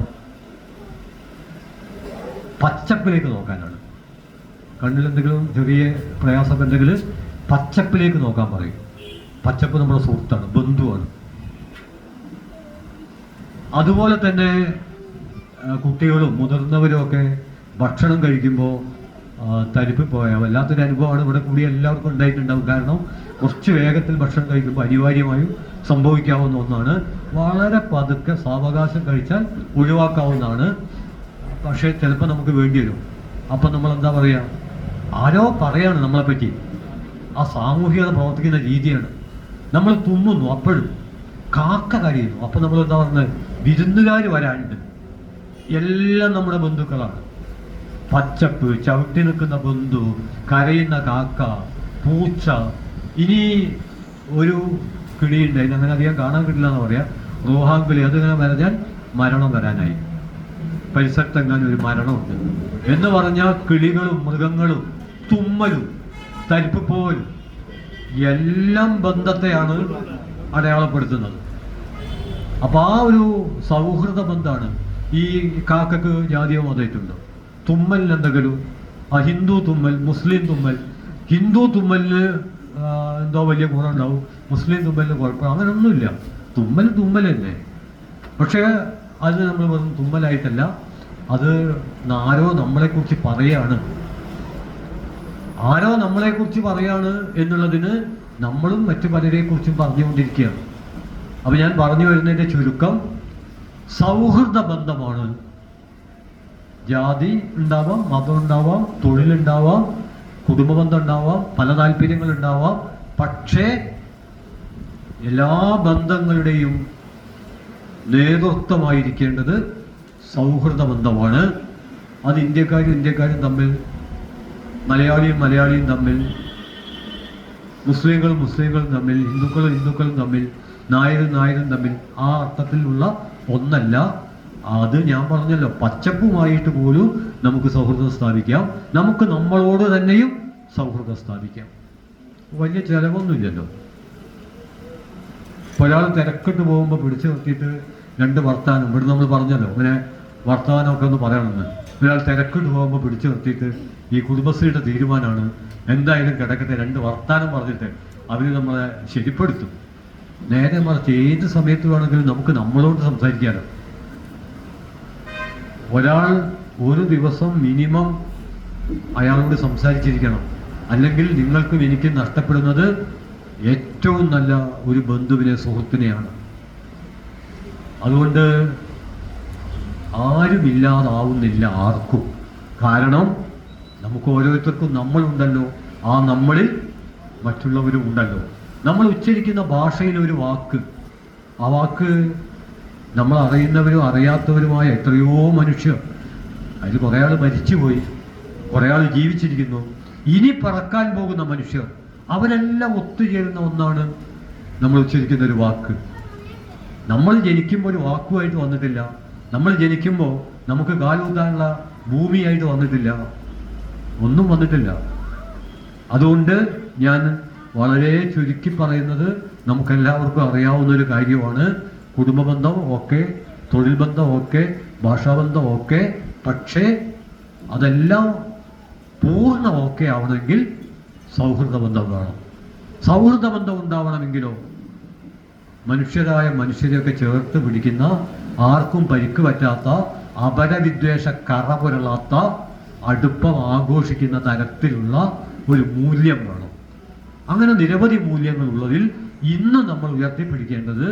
S1: പച്ചപ്പിലേക്ക് നോക്കാനാണ്. കണ്ണിൽ എന്തെങ്കിലും ചെറിയ പ്രയാസമൊക്കെ ഉണ്ടെങ്കിൽ പച്ചപ്പിലേക്ക് നോക്കാൻ പറയും. പച്ചപ്പ് നമ്മുടെ സുഹൃത്താണ്, ബന്ധുവാണ്. അതുപോലെ തന്നെ കുട്ടികളും മുതിർന്നവരും ഒക്കെ ഭക്ഷണം കഴിക്കുമ്പോൾ തരിപ്പ് പോയാൽ വല്ലാത്തൊരു അനുഭവമാണ് ഇവിടെ കൂടി എല്ലാവർക്കും ഉണ്ടായിട്ടുണ്ടാവും. കാരണം കുറച്ച് വേഗത്തിൽ ഭക്ഷണം കഴിക്കുമ്പോൾ അനിവാര്യമായും സംഭവിക്കാവുന്ന ഒന്നാണ്. വളരെ പതുക്കെ സാവകാശം കഴിച്ചാൽ ഒഴിവാക്കാവുന്നതാണ്. പക്ഷേ ചിലപ്പോൾ നമുക്ക് വേണ്ടി വരും. അപ്പം നമ്മൾ എന്താ പറയുക? ആരോ പറയാണ് നമ്മളെപ്പറ്റി. ആ സാമൂഹികത പ്രവർത്തിക്കുന്ന രീതിയാണ്. നമ്മൾ തുമ്മുന്നു, അപ്പോഴും കാക്ക കരയുന്നു. അപ്പം നമ്മൾ എന്താ പറഞ്ഞത്? വിരുന്നുകാർ വരാനുണ്ട്. എല്ലാം നമ്മുടെ ബന്ധുക്കളാണ്. പച്ചപ്പ്, ചവിട്ടി നിൽക്കുന്ന ബന്ധു, കരയുന്ന കാക്ക, പൂച്ച. ഇനി ഒരു കിളിയുണ്ട്, അതിനങ്ങനെ അധികം കാണാൻ കിട്ടില്ല എന്ന് പറയാം, റോഹാങ്കിളി. അതിങ്ങനെ വരഞ്ഞാൽ മരണം വരാനായി. പരിസരത്തെങ്ങാനും ഒരു മരണമുണ്ട് എന്ന് പറഞ്ഞാൽ കിളികളും മൃഗങ്ങളും തുമ്മലും തരിപ്പ് പോലും എല്ലാം ബന്ധത്തെയാണ് അടയാളപ്പെടുത്തുന്നത്. അപ്പൊ ആ ഒരു സൗഹൃദ ബന്ധമാണ്. ഈ കാക്കക്ക് ജാതിയോ മതമായിട്ടുണ്ട്. തുമ്മലിന് എന്തെങ്കിലും ഹിന്ദു തുമ്മൽ, മുസ്ലിം തുമ്മൽ. ഹിന്ദു തുമ്മലിന് എന്തോ വലിയ ഗുണമുണ്ടാവും, മുസ്ലിം തുമ്മലിന് കുഴപ്പം, അങ്ങനെയൊന്നുമില്ല. തുമ്മൽ തുമ്മൽ തന്നെ. പക്ഷേ അത് നമ്മൾ വെറും തുമ്മലായിട്ടല്ല, അത് ആരോ നമ്മളെക്കുറിച്ച് പറയാണ്. ആരോ നമ്മളെക്കുറിച്ച് പറയാണ് എന്നുള്ളതിന് നമ്മളും മറ്റു പലരെക്കുറിച്ചും പറഞ്ഞുകൊണ്ടിരിക്കുകയാണ്. അപ്പം ഞാൻ പറഞ്ഞു വരുന്നതിൻ്റെ ചുരുക്കം, സൗഹൃദ ബന്ധമാണ്. ജാതി ഉണ്ടാവാം, മതം ഉണ്ടാവാം, തൊഴിലുണ്ടാവാം, കുടുംബ ബന്ധം ഉണ്ടാവാം, പല താല്പര്യങ്ങൾ ഉണ്ടാവാം. പക്ഷേ എല്ലാ ബന്ധങ്ങളുടെയും നേതൃത്വമായിരിക്കേണ്ടത് സൗഹൃദ ബന്ധമാണ്. അത് ഇന്ത്യക്കാരും തമ്മിൽ, മലയാളിയും തമ്മിൽ, മുസ്ലിങ്ങളും തമ്മിൽ, ഹിന്ദുക്കളും തമ്മിൽ, നായരും തമ്മിൽ ആ അർത്ഥത്തിലുള്ള ഒന്നല്ല. അത് ഞാൻ പറഞ്ഞല്ലോ, പച്ചപ്പുമായിട്ട് പോലും നമുക്ക് സൗഹൃദം സ്ഥാപിക്കാം. നമുക്ക് നമ്മളോട് തന്നെയും സൗഹൃദം സ്ഥാപിക്കാം. വലിയ ചിലവൊന്നുമില്ലല്ലോ. ഒരാൾ തിരക്കിട്ട് പോകുമ്പോൾ പിടിച്ചു നിർത്തിയിട്ട് രണ്ട് വർത്താനം, ഇവിടെ നമ്മൾ പറഞ്ഞല്ലോ ഇങ്ങനെ വർത്തമാനമൊക്കെ ഒന്ന് പറയണമെന്ന്. ഒരാൾ തിരക്കിട്ട് പോകുമ്പോൾ പിടിച്ചു നിർത്തിയിട്ട് ഈ കുടുംബശ്രീയുടെ തീരുമാനമാണ്, എന്തായാലും കിടക്കട്ടെ, രണ്ട് വർത്താനം പറഞ്ഞിട്ട് അവർ നമ്മളെ ശരിപ്പെടുത്തും. നേരെ മറിച്ച് ഏത് സമയത്ത് വേണമെങ്കിലും നമുക്ക് നമ്മളോട് സംസാരിക്കാമല്ലോ. ഒരാൾ ഒരു ദിവസം മിനിമം അയാളോട് സംസാരിച്ചിരിക്കണം. അല്ലെങ്കിൽ നിങ്ങൾക്കും എനിക്കും നഷ്ടപ്പെടുന്നത് ഏറ്റവും നല്ല ഒരു ബന്ധുവിനെ, സുഹൃത്തിനെയാണ്. അതുകൊണ്ട് ആരുമില്ലാതാവുന്നില്ല ആർക്കും. കാരണം നമുക്ക് ഓരോരുത്തർക്കും നമ്മളുണ്ടല്ലോ. ആ നമ്മളിൽ മറ്റുള്ളവരും ഉണ്ടല്ലോ. നമ്മൾ ഉച്ചരിക്കുന്ന ഭാഷയിൽ ഒരു വാക്ക്, ആ വാക്ക് നമ്മൾ അറിയുന്നവരും അറിയാത്തവരുമായ എത്രയോ മനുഷ്യർ, അതിൽ കുറേ ആൾ മരിച്ചുപോയി, കുറേ ആൾ ജീവിച്ചിരിക്കുന്നു, ഇനി പറക്കാൻ പോകുന്ന മനുഷ്യർ, അവരെല്ലാം ഒത്തുചേരുന്ന ഒന്നാണ് നമ്മൾ ഉച്ചരിക്കുന്ന ഒരു വാക്ക്. നമ്മൾ ജനിക്കുമ്പോൾ ഒരു വാക്കുമായിട്ട് വന്നിട്ടില്ല. നമ്മൾ ജനിക്കുമ്പോൾ നമുക്ക് കാലൂത്താനുള്ള ഭൂമിയായിട്ട് വന്നിട്ടില്ല, ഒന്നും വന്നിട്ടില്ല. അതുകൊണ്ട് ഞാൻ വളരെ ചുരുക്കി പറയുന്നത്, നമുക്കെല്ലാവർക്കും അറിയാവുന്നൊരു കാര്യമാണ്, കുടുംബബന്ധം ഓക്കെ, തൊഴിൽ ബന്ധം ഓക്കെ, ഭാഷാബന്ധം ഓക്കെ. പക്ഷേ അതെല്ലാം പൂർണ്ണ ഓക്കെ ആവണമെങ്കിൽ സൗഹൃദ ബന്ധം വേണം. സൗഹൃദ ബന്ധം ഉണ്ടാവണമെങ്കിലോ മനുഷ്യരായ മനുഷ്യരെയൊക്കെ ചേർത്ത് പിടിക്കുന്ന, ആർക്കും പരിക്ക് പറ്റാത്ത, അപരവിദ്വേഷ കറ പുരളാത്ത, അടുപ്പം ആഘോഷിക്കുന്ന തരത്തിലുള്ള ഒരു മൂല്യം വേണം. അങ്ങനെ നിരവധി മൂല്യങ്ങളുള്ളതിൽ ഇന്ന് നമ്മൾ ഉയർത്തിപ്പിടിക്കേണ്ടത്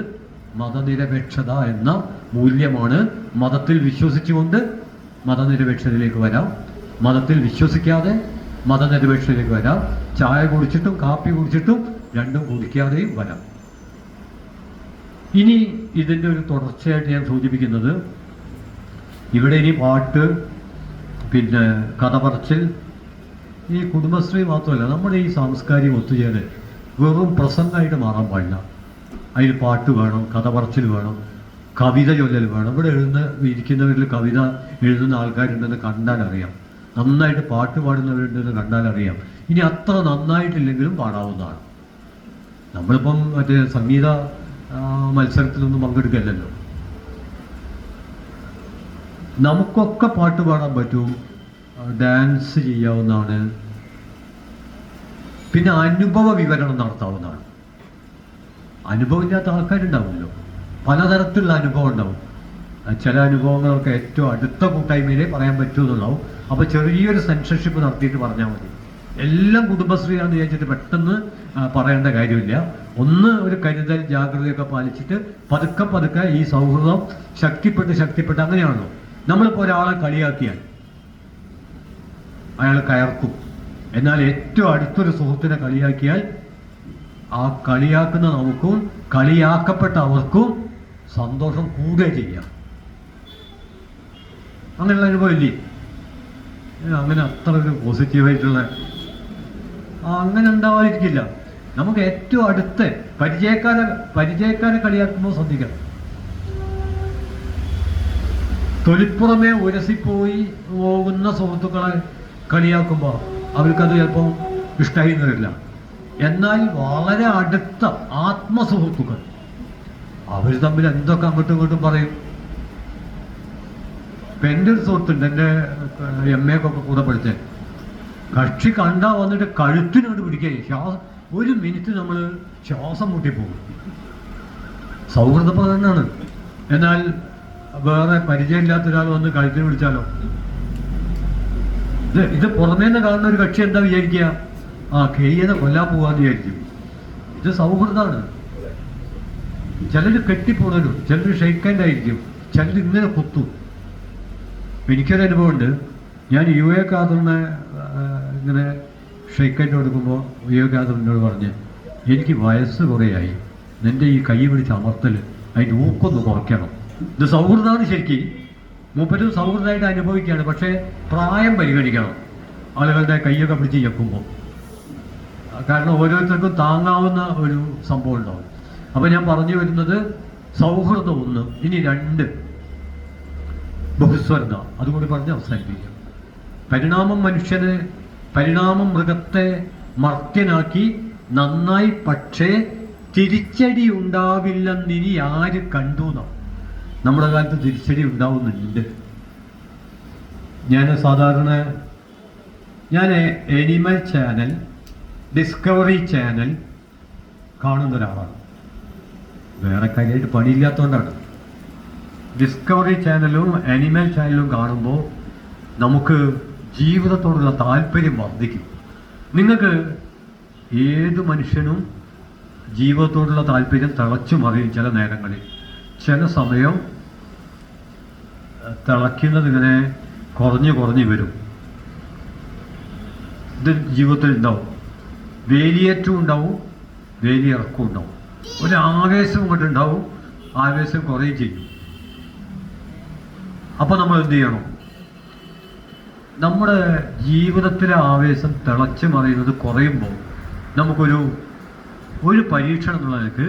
S1: മതനിരപേക്ഷത എന്ന മൂല്യമാണ്. മതത്തിൽ വിശ്വസിച്ചുകൊണ്ട് മതനിരപേക്ഷതയിലേക്ക് വരാം, മതത്തിൽ വിശ്വസിക്കാതെ മതനിരപേക്ഷതയിലേക്ക് വരാം, ചായ കുടിച്ചിട്ടും കാപ്പി കുടിച്ചിട്ടും രണ്ടും കുടിക്കാതെയും വരാം. ഇനി ഇതിൻ്റെ ഒരു തുടർച്ചയായിട്ട് ഞാൻ സൂചിപ്പിക്കുന്നത്, ഇവിടെ ഇനി പാട്ട്, പിന്നെ കഥ പറച്ചിൽ, ഈ കുടുംബശ്രീ മാത്രമല്ല, നമ്മുടെ ഈ സാംസ്കാരിക ഒത്തുചേരൽ വെറും പ്രസംഗമായിട്ട് മാറാൻ പാടില്ല. അതിൽ പാട്ട് വേണം, കഥ പറച്ചിൽ വേണം, കവിത ചൊല്ലൽ വേണം. ഇവിടെ ഇരിക്കുന്നവരിൽ കവിത എഴുതുന്ന ആൾക്കാരുണ്ടെന്ന് കണ്ടാൽ അറിയാം, നന്നായിട്ട് പാട്ട് പാടുന്നവരുണ്ടെന്ന് കണ്ടാൽ അറിയാം. ഇനി അത്ര നന്നായിട്ടില്ലെങ്കിലും പാടാവുന്നതാണ്. നമ്മളിപ്പം മറ്റേ സംഗീത മത്സരത്തിലൊന്നും പങ്കെടുക്കല്ലല്ലോ. നമുക്കൊക്കെ പാട്ട് പാടാൻ പറ്റും, ഡാൻസ് ചെയ്യാവുന്നതാണ്, പിന്നെ അനുഭവ വിവരണം നടത്താവുന്നതാണ്. അനുഭവമില്ലാത്ത ആൾക്കാരുണ്ടാവുമല്ലോ, പലതരത്തിലുള്ള അനുഭവം ഉണ്ടാവും. ചില അനുഭവങ്ങളൊക്കെ ഏറ്റവും അടുത്ത കൂട്ടായ്മയിലേ പറയാൻ പറ്റുമെന്നുണ്ടാവും. അപ്പോൾ ചെറിയൊരു സെൻസർഷിപ്പ് നടത്തിയിട്ട് പറഞ്ഞാൽ മതി. എല്ലാം കുടുംബശ്രീയാണെന്ന് വിചാരിച്ചിട്ട് പെട്ടെന്ന് പറയേണ്ട കാര്യമില്ല. ഒന്ന് ഒരു കരുതൽ, ജാഗ്രതയൊക്കെ പാലിച്ചിട്ട് പതുക്കെ പതുക്കെ ഈ സൗഹൃദം ശക്തിപ്പെട്ട് അങ്ങനെയാണല്ലോ. നമ്മളിപ്പോൾ ഒരാളെ കളിയാക്കിയാൽ അയാൾ കയർക്കും. എന്നാൽ ഏറ്റവും അടുത്തൊരു സുഹൃത്തിനെ കളിയാക്കിയാൽ ആ കളിയാക്കുന്ന നമുക്കും കളിയാക്കപ്പെട്ട അവർക്കും സന്തോഷം കൂടുകയും ചെയ്യാം. അങ്ങനെയുള്ള അനുഭവം ഇല്ലേ? അങ്ങനെ അത്ര ഒരു പോസിറ്റീവായിട്ടുള്ള അങ്ങനെ ഉണ്ടാവാതിരിക്കില്ല. നമുക്ക് ഏറ്റവും അടുത്ത് പരിചയക്കാരെ കളിയാക്കുമ്പോൾ ശ്രദ്ധിക്കണം. തൊലിപ്പുറമേ ഉരസിപ്പോയി പോകുന്ന സുഹൃത്തുക്കളെ കളിയാക്കുമ്പോൾ അവർക്കത് ചിലപ്പോൾ ഇഷ്ടമായി വരില്ല. എന്നാൽ വളരെ അടുത്ത ആത്മസുഹൃത്തുക്കൾ അവർ തമ്മിൽ എന്തൊക്കെ അങ്ങോട്ടും ഇങ്ങോട്ടും പറയും. ഇപ്പം എൻ്റെ ഒരു സുഹൃത്തുണ്ട്, എൻ്റെ MA ഒക്കെ കൂടെ പഠിച്ചേ. കക്ഷി കണ്ടാൽ വന്നിട്ട് കഴുത്തിനോട് പിടിക്കുക, ഒരു മിനിറ്റ് നമ്മൾ ശ്വാസം മുട്ടിപ്പോകും. സൗഹൃദപ്രകടനാണ്. എന്നാൽ വേറെ പരിചയമില്ലാത്ത ഒരാൾ വന്ന് കഴുത്തിന് പിടിച്ചാലോ? ഇത് പുറമേന്ന് കാണുന്ന ഒരു കക്ഷി എന്താ വിചാരിക്കുക? കെയ്യനെ കൊല്ലാൻ പോവാന്ന് വിചാരിക്കും. ഇത് സൗഹൃദമാണ്. ചിലർ കെട്ടിപ്പുണരും, ചിലർ ഷെയ്ക്കാൻഡ് ആയിരിക്കും, ചിലർ ഇങ്ങനെ കുത്തും. എനിക്കൊരു അനുഭവമുണ്ട്. ഞാൻ UA ഖാദറിനെ ഇങ്ങനെ ഷെയ്ക്കാൻഡ് കൊടുക്കുമ്പോൾ UA ഖാദറിനോട് പറഞ്ഞ്, എനിക്ക് വയസ്സ് കുറേയായി, നിൻ്റെ ഈ കൈ പിടിച്ച് അമർത്തൽ അതിൻ്റെ ഊക്കൊന്ന് കുറയ്ക്കണം. ഇത് സൗഹൃദമാണ് ശരിക്കും. മൂപ്പരും സൗഹൃദമായിട്ട് അനുഭവിക്കുകയാണ്. പക്ഷേ പ്രായം പരിഗണിക്കണം ആളുകളുടെ കൈയൊക്കെ പിടിച്ച് ഞെക്കുമ്പോൾ. കാരണം ഓരോരുത്തർക്കും താങ്ങാവുന്ന ഒരു സംഭവം ഉണ്ടാവും. അപ്പോൾ ഞാൻ പറഞ്ഞു വരുന്നത് സൗഹൃദം ഒന്ന്, ഇനി രണ്ട് ബഹുസ്വരത. അതുകൂടി പറഞ്ഞ് അവസാനിപ്പിക്കുക. പരിണാമം മൃഗത്തെ മർത്യനാക്കി നന്നായി, പക്ഷേ തിരിച്ചടി ഉണ്ടാവില്ലെന്നിനി ആര് കണ്ടു എന്നാണ്. നമ്മുടെ കാലത്ത് തിരിച്ചടി ഉണ്ടാവുന്നുണ്ട്. ഞാൻ എനിമൽ ചാനൽ, ഡിസ്കവറി ചാനൽ കാണുന്ന ഒരാളാണ്. വേറെ കാര്യമായിട്ട് പണിയില്ലാത്തതുകൊണ്ടാണ്. ഡിസ്കവറി ചാനലും അനിമൽ ചാനലും കാണുമ്പോൾ നമുക്ക് ജീവിതത്തോടുള്ള താല്പര്യം വർദ്ധിക്കും. നിങ്ങൾക്ക് ഏത് മനുഷ്യനും ജീവിതത്തോടുള്ള താല്പര്യം തിളച്ചു മറിയും. ചില നേരങ്ങളിൽ, ചില സമയം തിളയ്ക്കുന്നത് ഇങ്ങനെ കുറഞ്ഞു വരും. ഇത് ജീവിതത്തിൽ ഉണ്ടാവും. വേലിയേറ്റവും ഉണ്ടാവും, വേലിയിറക്കവും ഉണ്ടാവും. ഒരു ആവേശം ഇങ്ങോട്ടുണ്ടാവും, ആവേശം കുറയുകയും ചെയ്യും. അപ്പോൾ നമ്മൾ എന്ത് ചെയ്യണം? നമ്മുടെ ജീവിതത്തിലെ ആവേശം തിളച്ച് മറിയുന്നത് കുറയുമ്പോൾ നമുക്കൊരു പരീക്ഷണം എന്നുള്ള നിലക്ക്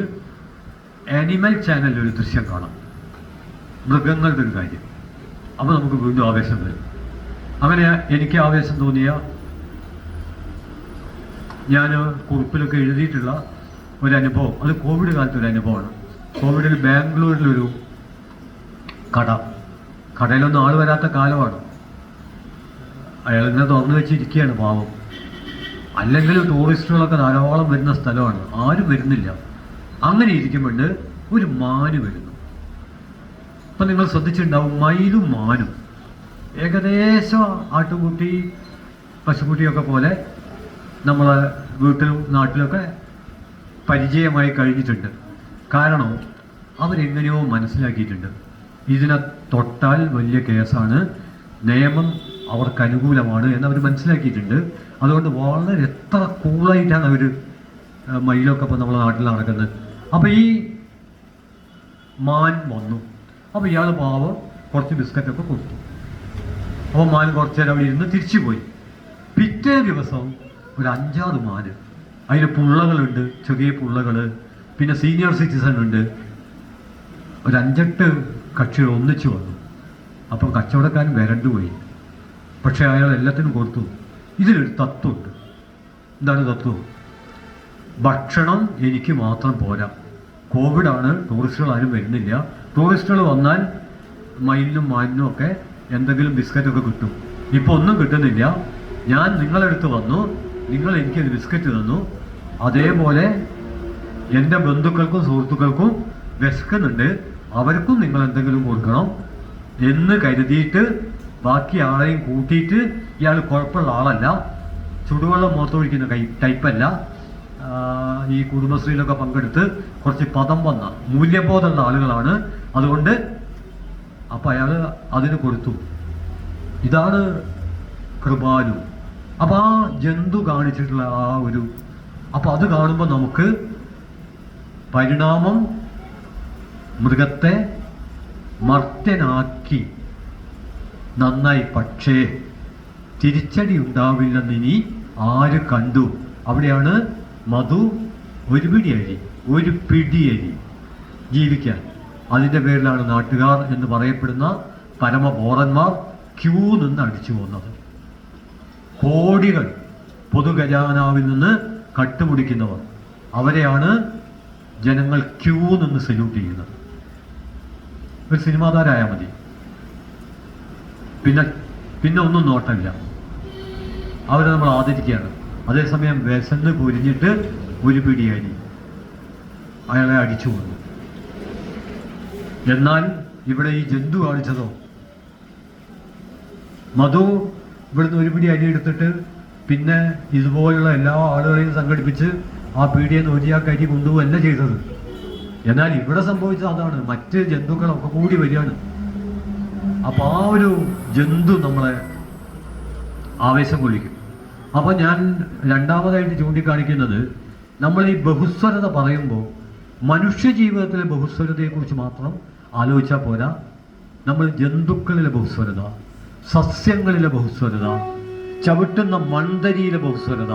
S1: ആനിമൽ ചാനലിൽ ഒരു ദൃശ്യം കാണാം, മൃഗങ്ങളുടെ ഒരു കാര്യം. അപ്പോൾ നമുക്ക് വീണ്ടും ആവേശം വരും. അങ്ങനെ എനിക്ക് ആവേശം തോന്നിയ, ഞാൻ കുറിപ്പിലൊക്കെ എഴുതിയിട്ടുള്ള ഒരനുഭവം, അത് കോവിഡ് കാലത്തൊരു അനുഭവമാണ്. കോവിഡിൽ ബാംഗ്ലൂരിലൊരു കടയിലൊന്നും ആൾ വരാത്ത കാലമാണ്. അയാളിങ്ങനെ തുറന്നു വെച്ചിരിക്കുകയാണ് പാവം. അല്ലെങ്കിൽ ടൂറിസ്റ്റുകളൊക്കെ ധാരാളം വരുന്ന സ്ഥലമാണ്, ആരും വരുന്നില്ല. അങ്ങനെ ഇരിക്കുമ്പോൾ ഒരു മാന് വരുന്നു. അപ്പം നിങ്ങൾ ശ്രദ്ധിച്ചിട്ടുണ്ടാവും, മയിലും മാനും ഏകദേശം ആട്ടുകുട്ടി പശുക്കുട്ടിയൊക്കെ പോലെ നമ്മളെ വീട്ടിലും നാട്ടിലൊക്കെ പരിചയമായി കഴിഞ്ഞിട്ടുണ്ട്. കാരണം അവരെങ്ങനെയോ മനസ്സിലാക്കിയിട്ടുണ്ട്, ഇതിനെ തൊട്ടാൽ വലിയ കേസാണ്, നിയമം അവർക്ക് അനുകൂലമാണ് എന്നവർ മനസ്സിലാക്കിയിട്ടുണ്ട്. അതുകൊണ്ട് വളരെ എത്ര കൂളായിട്ടാണ് അവർ മയിലൊക്കെ ഇപ്പോൾ നമ്മളെ നാട്ടിൽ നടക്കുന്നത്. അപ്പോൾ ഈ മാൻ വന്നു. അപ്പോൾ ഇയാൾ പാവം കുറച്ച് ബിസ്ക്കറ്റൊക്കെ കൊടുത്തു. അപ്പോൾ മാൻ കുറച്ച് നേരം അവിടെ ഇരുന്ന് തിരിച്ചു പോയി. പിറ്റേ ദിവസം ഒരു 5-6 മാന്, അതിന് പുള്ളകളുണ്ട്, ചെറിയ പുള്ളകൾ, പിന്നെ സീനിയർ സിറ്റിസൺ ഉണ്ട്, ഒരു 5-8 കക്ഷികൾ ഒന്നിച്ചു വന്നു. അപ്പോൾ കച്ചവടക്കാരൻ വരണ്ടുപോയി. പക്ഷേ അയാൾ എല്ലാത്തിനും കൊടുത്തു. ഇതിലൊരു തത്വമുണ്ട്. എന്താണ് തത്വം? ഭക്ഷണം എനിക്ക് മാത്രം പോരാ, കോവിഡാണ്, ടൂറിസ്റ്റുകൾ ആരും വരുന്നില്ല. ടൂറിസ്റ്റുകൾ വന്നാൽ മയിലിനും മാനിനും ഒക്കെ എന്തെങ്കിലും ബിസ്ക്കറ്റൊക്കെ കിട്ടും. ഇപ്പോൾ ഒന്നും കിട്ടുന്നില്ല. ഞാൻ നിങ്ങളെടുത്ത് വന്നു, നിങ്ങൾ എനിക്കൊരു ബിസ്ക്കറ്റ് തന്നു, അതേപോലെ എൻ്റെ ബന്ധുക്കൾക്കും സുഹൃത്തുക്കൾക്കും വിശക്കുന്നുണ്ട്, അവർക്കും നിങ്ങൾ എന്തെങ്കിലും കൊടുക്കണം എന്ന് കരുതിയിട്ട് ബാക്കി ആളെയും കൂട്ടിയിട്ട്, ഇയാൾ കുഴപ്പമുള്ള ആളല്ല, ചുടുവെള്ളം മുഖത്തൊഴിക്കുന്ന ടൈപ്പല്ല, ഈ കുടുംബശ്രീയിലൊക്കെ പങ്കെടുത്ത് കുറച്ച് പദം വന്ന മൂല്യബോധമുള്ള ആളുകളാണ്, അതുകൊണ്ട് അപ്പം അയാൾ അതിന് കൊടുത്തു. ഇതാണ് കൃപാലു. അപ്പം ആ ജന്തു കാണിച്ചിട്ടുള്ള ആ ഒരു, അപ്പം അത് കാണുമ്പോൾ നമുക്ക് പരിണാമം മൃഗത്തെ മർത്യനാക്കി നന്നായി, പക്ഷേ തിരിച്ചടി ഉണ്ടാവില്ലെന്ന് ഇനി ആര് കണ്ടു? അവിടെയാണ് മധു ഒരു പിടിയരി, ഒരു പിടിയരി ജീവിക്കാൻ. അതിൻ്റെ പേരിലാണ് നാട്ടുകാർ എന്ന് പറയപ്പെടുന്ന പരമബോധന്മാർ ക്യൂ നിന്ന് അടിച്ചു പോകുന്നത്. കോടികൾ പൊതുഖജാനാവിൽ നിന്ന് കട്ടുമുടിക്കുന്നവർ, അവരെയാണ് ജനങ്ങൾ ക്യൂ നിന്ന് സല്യൂട്ട് ചെയ്യുന്നത്. ഒരു സിനിമാ താരമായാൽ മതി, പിന്നെ ഒന്നും നോട്ടമില്ല, അവരെ നമ്മൾ ആദരിക്കുകയാണ്. അതേസമയം വിശന്ന് പൊരിഞ്ഞിട്ട് ഒരു പിടിയായി അയാളെ അടിച്ചു കൊന്നു. എന്നാൽ ഇവിടെ ഈ ജന്തു കാണിച്ചതോ, മധു ഇവിടുന്ന് ഒരു പിടി അരി എടുത്തിട്ട് പിന്നെ ഇതുപോലുള്ള എല്ലാ ആളുകളെയും സംഘടിപ്പിച്ച് ആ പീടിയെന്ന് ഒരിയാൾക്ക് അരി കൊണ്ടുപോകല്ല ചെയ്തത്. എന്നാൽ ഇവിടെ സംഭവിച്ചത് അതാണ്, മറ്റ് ജന്തുക്കളൊക്കെ കൂടി വരികയാണ്. അപ്പോൾ ആ ഒരു ജന്തു നമ്മളെ ആവേശം കൊള്ളിക്കും. അപ്പോൾ ഞാൻ രണ്ടാമതായിട്ട് ചൂണ്ടിക്കാണിക്കുന്നത്, നമ്മൾ ഈ ബഹുസ്വരത പറയുമ്പോൾ മനുഷ്യ ജീവിതത്തിലെ ബഹുസ്വരതയെക്കുറിച്ച് മാത്രം ആലോചിച്ചാൽ പോരാ. നമ്മൾ ജന്തുക്കളിലെ ബഹുസ്വരത, സസ്യങ്ങളിലെ ബഹുസ്വരത, ചവിട്ടുന്ന മൺതരിയിലെ ബഹുസ്വരത,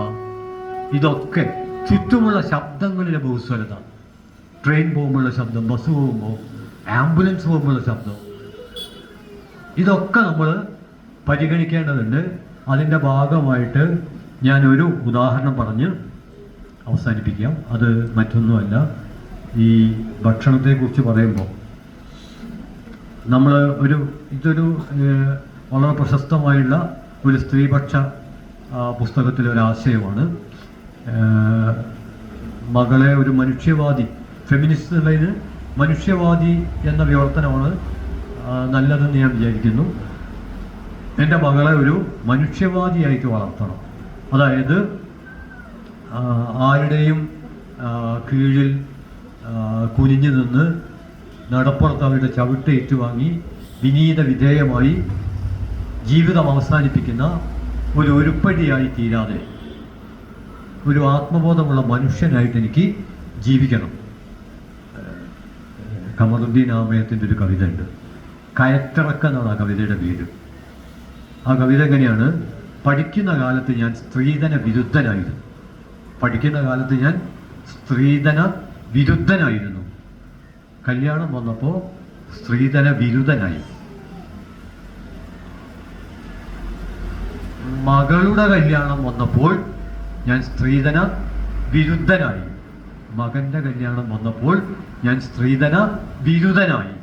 S1: ഇതൊക്കെ ചുറ്റുമുള്ള ശബ്ദങ്ങളിലെ ബഹുസ്വരത, ട്രെയിൻ പോകുമ്പോഴുള്ള ശബ്ദം, ബസ് പോകുമ്പോൾ, ആംബുലൻസ് പോകുമ്പോഴുള്ള ശബ്ദം, ഇതൊക്കെ നമ്മൾ പരിഗണിക്കേണ്ടതുണ്ട്. അതിൻ്റെ ഭാഗമായിട്ട് ഞാനൊരു ഉദാഹരണം പറഞ്ഞ് അവസാനിപ്പിക്കാം. അത് മറ്റൊന്നുമല്ല, ഈ ഭക്ഷണത്തെക്കുറിച്ച് പറയുമ്പോൾ നമ്മൾ ഇതൊരു വളരെ പ്രശസ്തമായുള്ള ഒരു സ്ത്രീപക്ഷ പുസ്തകത്തിലെ ഒരാശയമാണ്. മകളെ ഒരു മനുഷ്യവാദി, ഫെമിനിസ്റ്റ് എന്നുള്ളതിന് മനുഷ്യവാദി എന്ന വിവർത്തനമാണ് നല്ലതെന്ന് ഞാൻ വിചാരിക്കുന്നു. എൻ്റെ മകളെ ഒരു മനുഷ്യവാദിയായിട്ട് വളർത്തണം. അതായത് ആരുടെയും കീഴിൽ കുനിഞ്ഞു നിന്ന് നടപ്പുറത്ത് അവരുടെ ചവിട്ട് ഏറ്റുവാങ്ങി വിനീത വിധേയമായി ജീവിതം അവസാനിപ്പിക്കുന്ന ഒരു ഉരുപ്പടിയായി തീരാതെ ഒരു ആത്മബോധമുള്ള മനുഷ്യനായിട്ട് എനിക്ക് ജീവിക്കണം. ഖമറുദ്ദീൻ ആമയത്തിൻ്റെ ഒരു കവിത ഉണ്ട്, കയറ്റിറക്കം എന്നാണ് ആ കവിതയുടെ പേര്. ആ കവിത എങ്ങനെയാണ്? പഠിക്കുന്ന കാലത്ത് ഞാൻ സ്ത്രീധന വിരുദ്ധനായിരുന്നു. പഠിക്കുന്ന കാലത്ത് ഞാൻ സ്ത്രീധന വിരുദ്ധനായിരുന്നു. കല്യാണം വന്നപ്പോൾ സ്ത്രീധന വിരുദ്ധനായി. മകളുടെ കല്യാണം വന്നപ്പോൾ ഞാൻ സ്ത്രീധന വിരുദ്ധനായി. മകൻ്റെ കല്യാണം വന്നപ്പോൾ ഞാൻ സ്ത്രീധന വിരുദ്ധനായി.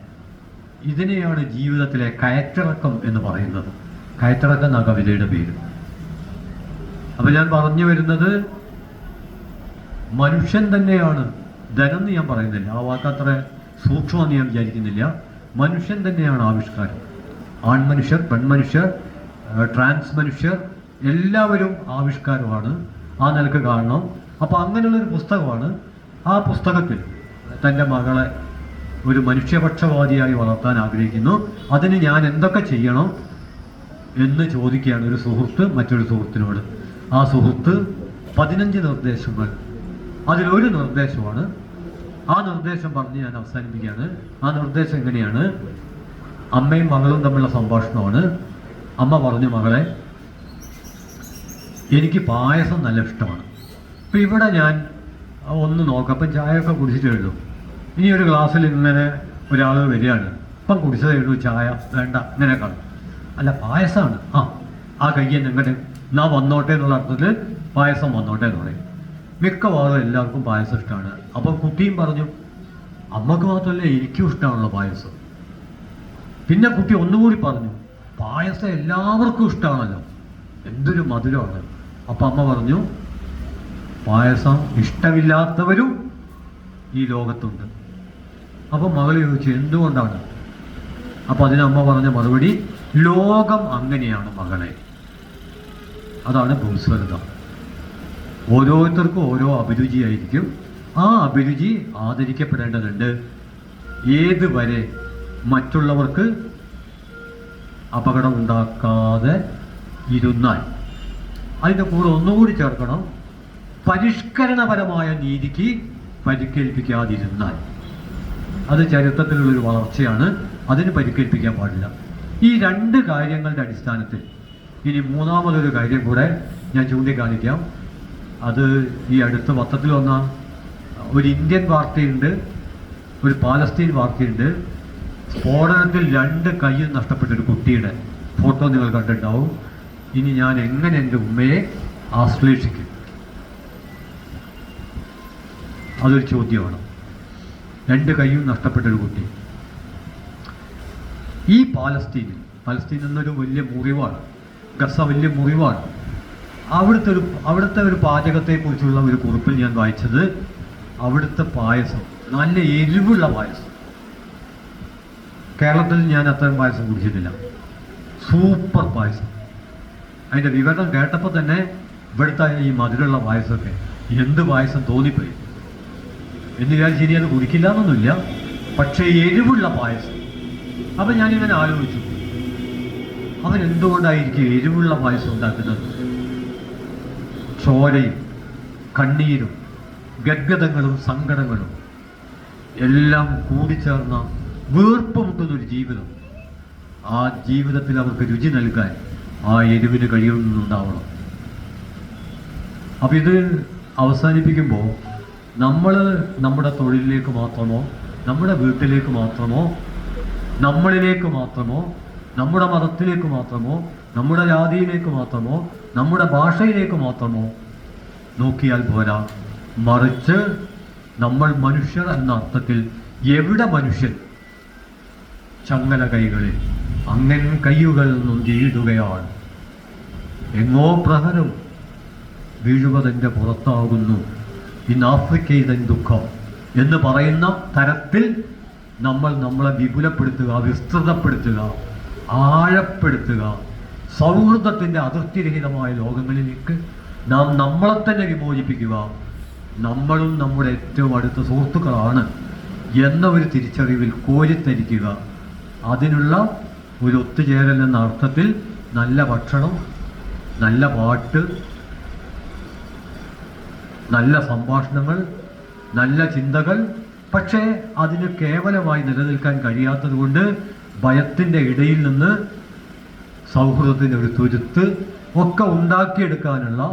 S1: ഇതിനെയാണ് ജീവിതത്തിലെ കയറ്റിറക്കം എന്ന് പറയുന്നത്. കയറ്റിറക്കം എന്ന കവിതയുടെ പേര്. അപ്പം ഞാൻ പറഞ്ഞു വരുന്നത് മനുഷ്യൻ തന്നെയാണ്, ധനം എന്ന് ഞാൻ പറയുന്നില്ല, ആ വാക്കത്ര സൂക്ഷ്മമെന്ന് ഞാൻ വിചാരിക്കുന്നില്ല. മനുഷ്യൻ തന്നെയാണ് ആവിഷ്കാരം. ആൺമനുഷ്യർ, പെൺമനുഷ്യർ, ട്രാൻസ് മനുഷ്യർ എല്ലാവരും ആവിഷ്കാരമാണ്. ആ നിലക്ക് കാണണം. അപ്പോൾ അങ്ങനെയുള്ളൊരു പുസ്തകമാണ്. ആ പുസ്തകത്തിൽ തൻ്റെ മകളെ ഒരു മനുഷ്യപക്ഷപാതിയായി വളർത്താൻ ആഗ്രഹിക്കുന്നു. അതിന് ഞാൻ എന്തൊക്കെ ചെയ്യണം എന്ന് ചോദിക്കുകയാണ് ഒരു സുഹൃത്ത് മറ്റൊരു സുഹൃത്തിനോട്. ആ സുഹൃത്ത് 15 നിർദ്ദേശങ്ങൾ, അതിലൊരു നിർദ്ദേശമാണ്. ആ നിർദ്ദേശം പറഞ്ഞ് ഞാൻ അവസാനിപ്പിക്കുകയാണ്. ആ നിർദ്ദേശം എങ്ങനെയാണ്? അമ്മയും മകളും തമ്മിലുള്ള സംഭാഷണമാണ്. അമ്മ പറഞ്ഞു, മകളെ, എനിക്ക് പായസം നല്ല ഇഷ്ടമാണ്. അപ്പം ഇവിടെ ഞാൻ ഒന്ന് നോക്കാം. അപ്പം ചായയൊക്കെ കുടിച്ചിട്ടേ ഉള്ളൂ. ഇനി ഒരു ഗ്ലാസ്സിൽ ഇങ്ങനെ ഒരാൾ വരികയാണ്, ഇപ്പം കുടിച്ചതേ ഉള്ളൂ, ചായ വേണ്ട, ഇങ്ങനെ കാണും. അല്ല, പായസമാണ്. ആ കയ്യൻ എങ്ങനെ നാ വന്നോട്ടെ എന്നുള്ള അർത്ഥത്തിൽ പായസം വന്നോട്ടെ എന്ന് പറയും. മിക്കവാറും എല്ലാവർക്കും പായസം ഇഷ്ടമാണ്. അപ്പം കുട്ടിയും പറഞ്ഞു, അമ്മക്ക് മാത്രമല്ല എനിക്കും ഇഷ്ടമാണല്ലോ പായസം. പിന്നെ കുട്ടി ഒന്നുകൂടി പറഞ്ഞു, പായസം എല്ലാവർക്കും ഇഷ്ടമാണല്ലോ, എന്തൊരു മധുരമാണ്. അപ്പം അമ്മ പറഞ്ഞു, പായസം ഇഷ്ടമില്ലാത്തവരും ഈ ലോകത്തുണ്ട്. അപ്പം മകൾ ചോദിച്ചു, എന്തുകൊണ്ടാണ്? അപ്പം അതിനമ്മ പറഞ്ഞ മറുപടി, ലോകം അങ്ങനെയാണ് മകളെ. അതാണ് ഭൂസ്വരത. ഓരോരുത്തർക്കും ഓരോ അഭിരുചിയായിരിക്കും. ആ അഭിരുചി ആദരിക്കപ്പെടേണ്ടതുണ്ട്. ഏതുവരെ മറ്റുള്ളവർക്ക് അപകടം ഉണ്ടാക്കാതെ ഇരുന്നാൽ. അതിൻ്റെ കൂടെ ഒന്നുകൂടി ചേർക്കണം, പരിഷ്കരണപരമായ നീതിക്ക് പരിക്കേൽപ്പിക്കാതിരുന്നാൽ. അത് ചരിത്രത്തിലുള്ളൊരു വളർച്ചയാണ്. അതിന് പരിക്കേൽപ്പിക്കാൻ പാടില്ല. ഈ 2 കാര്യങ്ങളുടെ അടിസ്ഥാനത്തിൽ ഇനി മൂന്നാമതൊരു കാര്യം കൂടെ ഞാൻ ചൂണ്ടിക്കാണിക്കാം. അത് ഈ അടുത്ത പത്രത്തിൽ വന്ന ഒരു ഇന്ത്യൻ വാർത്തയുണ്ട്, ഒരു പാലസ്തീൻ വാർത്തയുണ്ട്. സ്ഫോടനത്തിൽ 2 കൈയും നഷ്ടപ്പെട്ടൊരു കുട്ടിയുടെ ഫോട്ടോ നിങ്ങൾ കണ്ടിട്ടുണ്ടാവും. ഇനി ഞാൻ എങ്ങനെ എൻ്റെ ഉമ്മയെ ആശ്ലേഷിക്കും? അതൊരു ചോദ്യമാണ്. 2 കൈയും നഷ്ടപ്പെട്ടൊരു കുട്ടി. ഈ പാലസ്തീൻ എന്നൊരു വലിയ മുറിവാണ്, ഗസ വലിയ മുറിവാണ്. അവിടുത്തെ ഒരു പാചകത്തെക്കുറിച്ചുള്ള ഒരു കുറിപ്പിൽ ഞാൻ വായിച്ചത്, അവിടുത്തെ പായസം നല്ല എരിവുള്ള പായസം. കേരളത്തിൽ ഞാൻ അത്തരം പായസം കുടിച്ചിട്ടില്ല. സൂപ്പർ പായസം. അതിൻ്റെ വിവരണം കേട്ടപ്പോൾ തന്നെ ഇവിടുത്തെ ഈ മധുരമുള്ള പായസമൊക്കെ എന്ത് പായസം തോന്നിപ്പോയി എന്ന് വിചാരിച്ച് ഇനി അത് കുടിക്കില്ല എന്നൊന്നുമില്ല. പക്ഷേ എരിവുള്ള പായസം. അപ്പം ഞാനിങ്ങനെ ആലോചിച്ചു, അവൻ എന്തുകൊണ്ടായിരിക്കും എരിവുള്ള പായസം ഉണ്ടാക്കുന്നത്? ചോരയും കണ്ണീരും ഗദ്ഗതങ്ങളും സങ്കടങ്ങളും എല്ലാം കൂടിച്ചേർന്ന വീർപ്പ് മുട്ടുന്നൊരു ജീവിതം. ആ ജീവിതത്തിൽ അവർക്ക് രുചി നൽകാൻ ആ എരിവിന് കഴിയുന്നുണ്ടാവണം. അപ്പം ഇത് അവസാനിപ്പിക്കുമ്പോൾ നമ്മൾ നമ്മുടെ തൊഴിലിലേക്ക് മാത്രമോ, നമ്മുടെ വീട്ടിലേക്ക് മാത്രമോ, നമ്മളിലേക്ക് മാത്രമോ, നമ്മുടെ മതത്തിലേക്ക് മാത്രമോ, നമ്മുടെ ജാതിയിലേക്ക് മാത്രമോ, നമ്മുടെ ഭാഷയിലേക്ക് മാത്രമോ നോക്കിയാൽ പോരാ. മറിച്ച് നമ്മൾ മനുഷ്യർ എന്ന അർത്ഥത്തിൽ എവിടെ മനുഷ്യൻ? ചങ്ങല കൈകളിൽ അങ്ങനെ കയ്യുകൾ നൊന്തിയിടുകയാണ്. എങ്ങോ പ്രഹരം വീഴുവതെൻ്റെ പുറത്താകുന്നു, ഇന്ന് ആഫ്രിക്കയിലെ ദുഃഖം എന്ന് പറയുന്ന തരത്തിൽ നമ്മൾ നമ്മളെ വിപുലപ്പെടുത്തുക, വിസ്തൃതപ്പെടുത്തുക, ആഴപ്പെടുത്തുക. സൗഹൃദത്തിൻ്റെ അതിർത്തിരഹിതമായ ലോകങ്ങളിലേക്ക് നാം നമ്മളെ തന്നെ വിമോചിപ്പിക്കുക. നമ്മളും നമ്മുടെ ഏറ്റവും അടുത്ത സുഹൃത്തുക്കളാണ് എന്ന ഒരു തിരിച്ചറിവിൽ കോരിത്തരിക്കുക. അതിനുള്ള ഒരു ഒത്തുചേരൽ എന്ന അർത്ഥത്തിൽ നല്ല ഭക്ഷണം, നല്ല പാട്ട്, നല്ല സംഭാഷണങ്ങൾ, നല്ല ചിന്തകൾ. പക്ഷേ അതിന് കേവലമായി നിലനിൽക്കാൻ കഴിയാത്തത് കൊണ്ട് ഭയത്തിൻ്റെ ഇടയിൽ നിന്ന് സൗഹൃദത്തിൻ്റെ ഒരു തുരുത്ത് ഒക്കെ ഉണ്ടാക്കിയെടുക്കാനുള്ള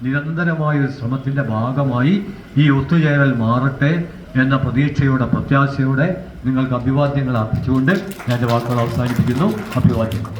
S1: നിരന്തരമായൊരു ശ്രമത്തിൻ്റെ ഭാഗമായി ഈ ഒത്തുചേരൽ മാറട്ടെ എന്ന പ്രതീക്ഷയോടെ, പ്രത്യാശയോടെ നിങ്ങൾക്ക് അഭിവാദ്യങ്ങൾ അർപ്പിച്ചുകൊണ്ട് ഞാൻ എൻ്റെ വാക്കുകൾ അവസാനിപ്പിക്കുന്നു. അഭിവാദ്യങ്ങൾ.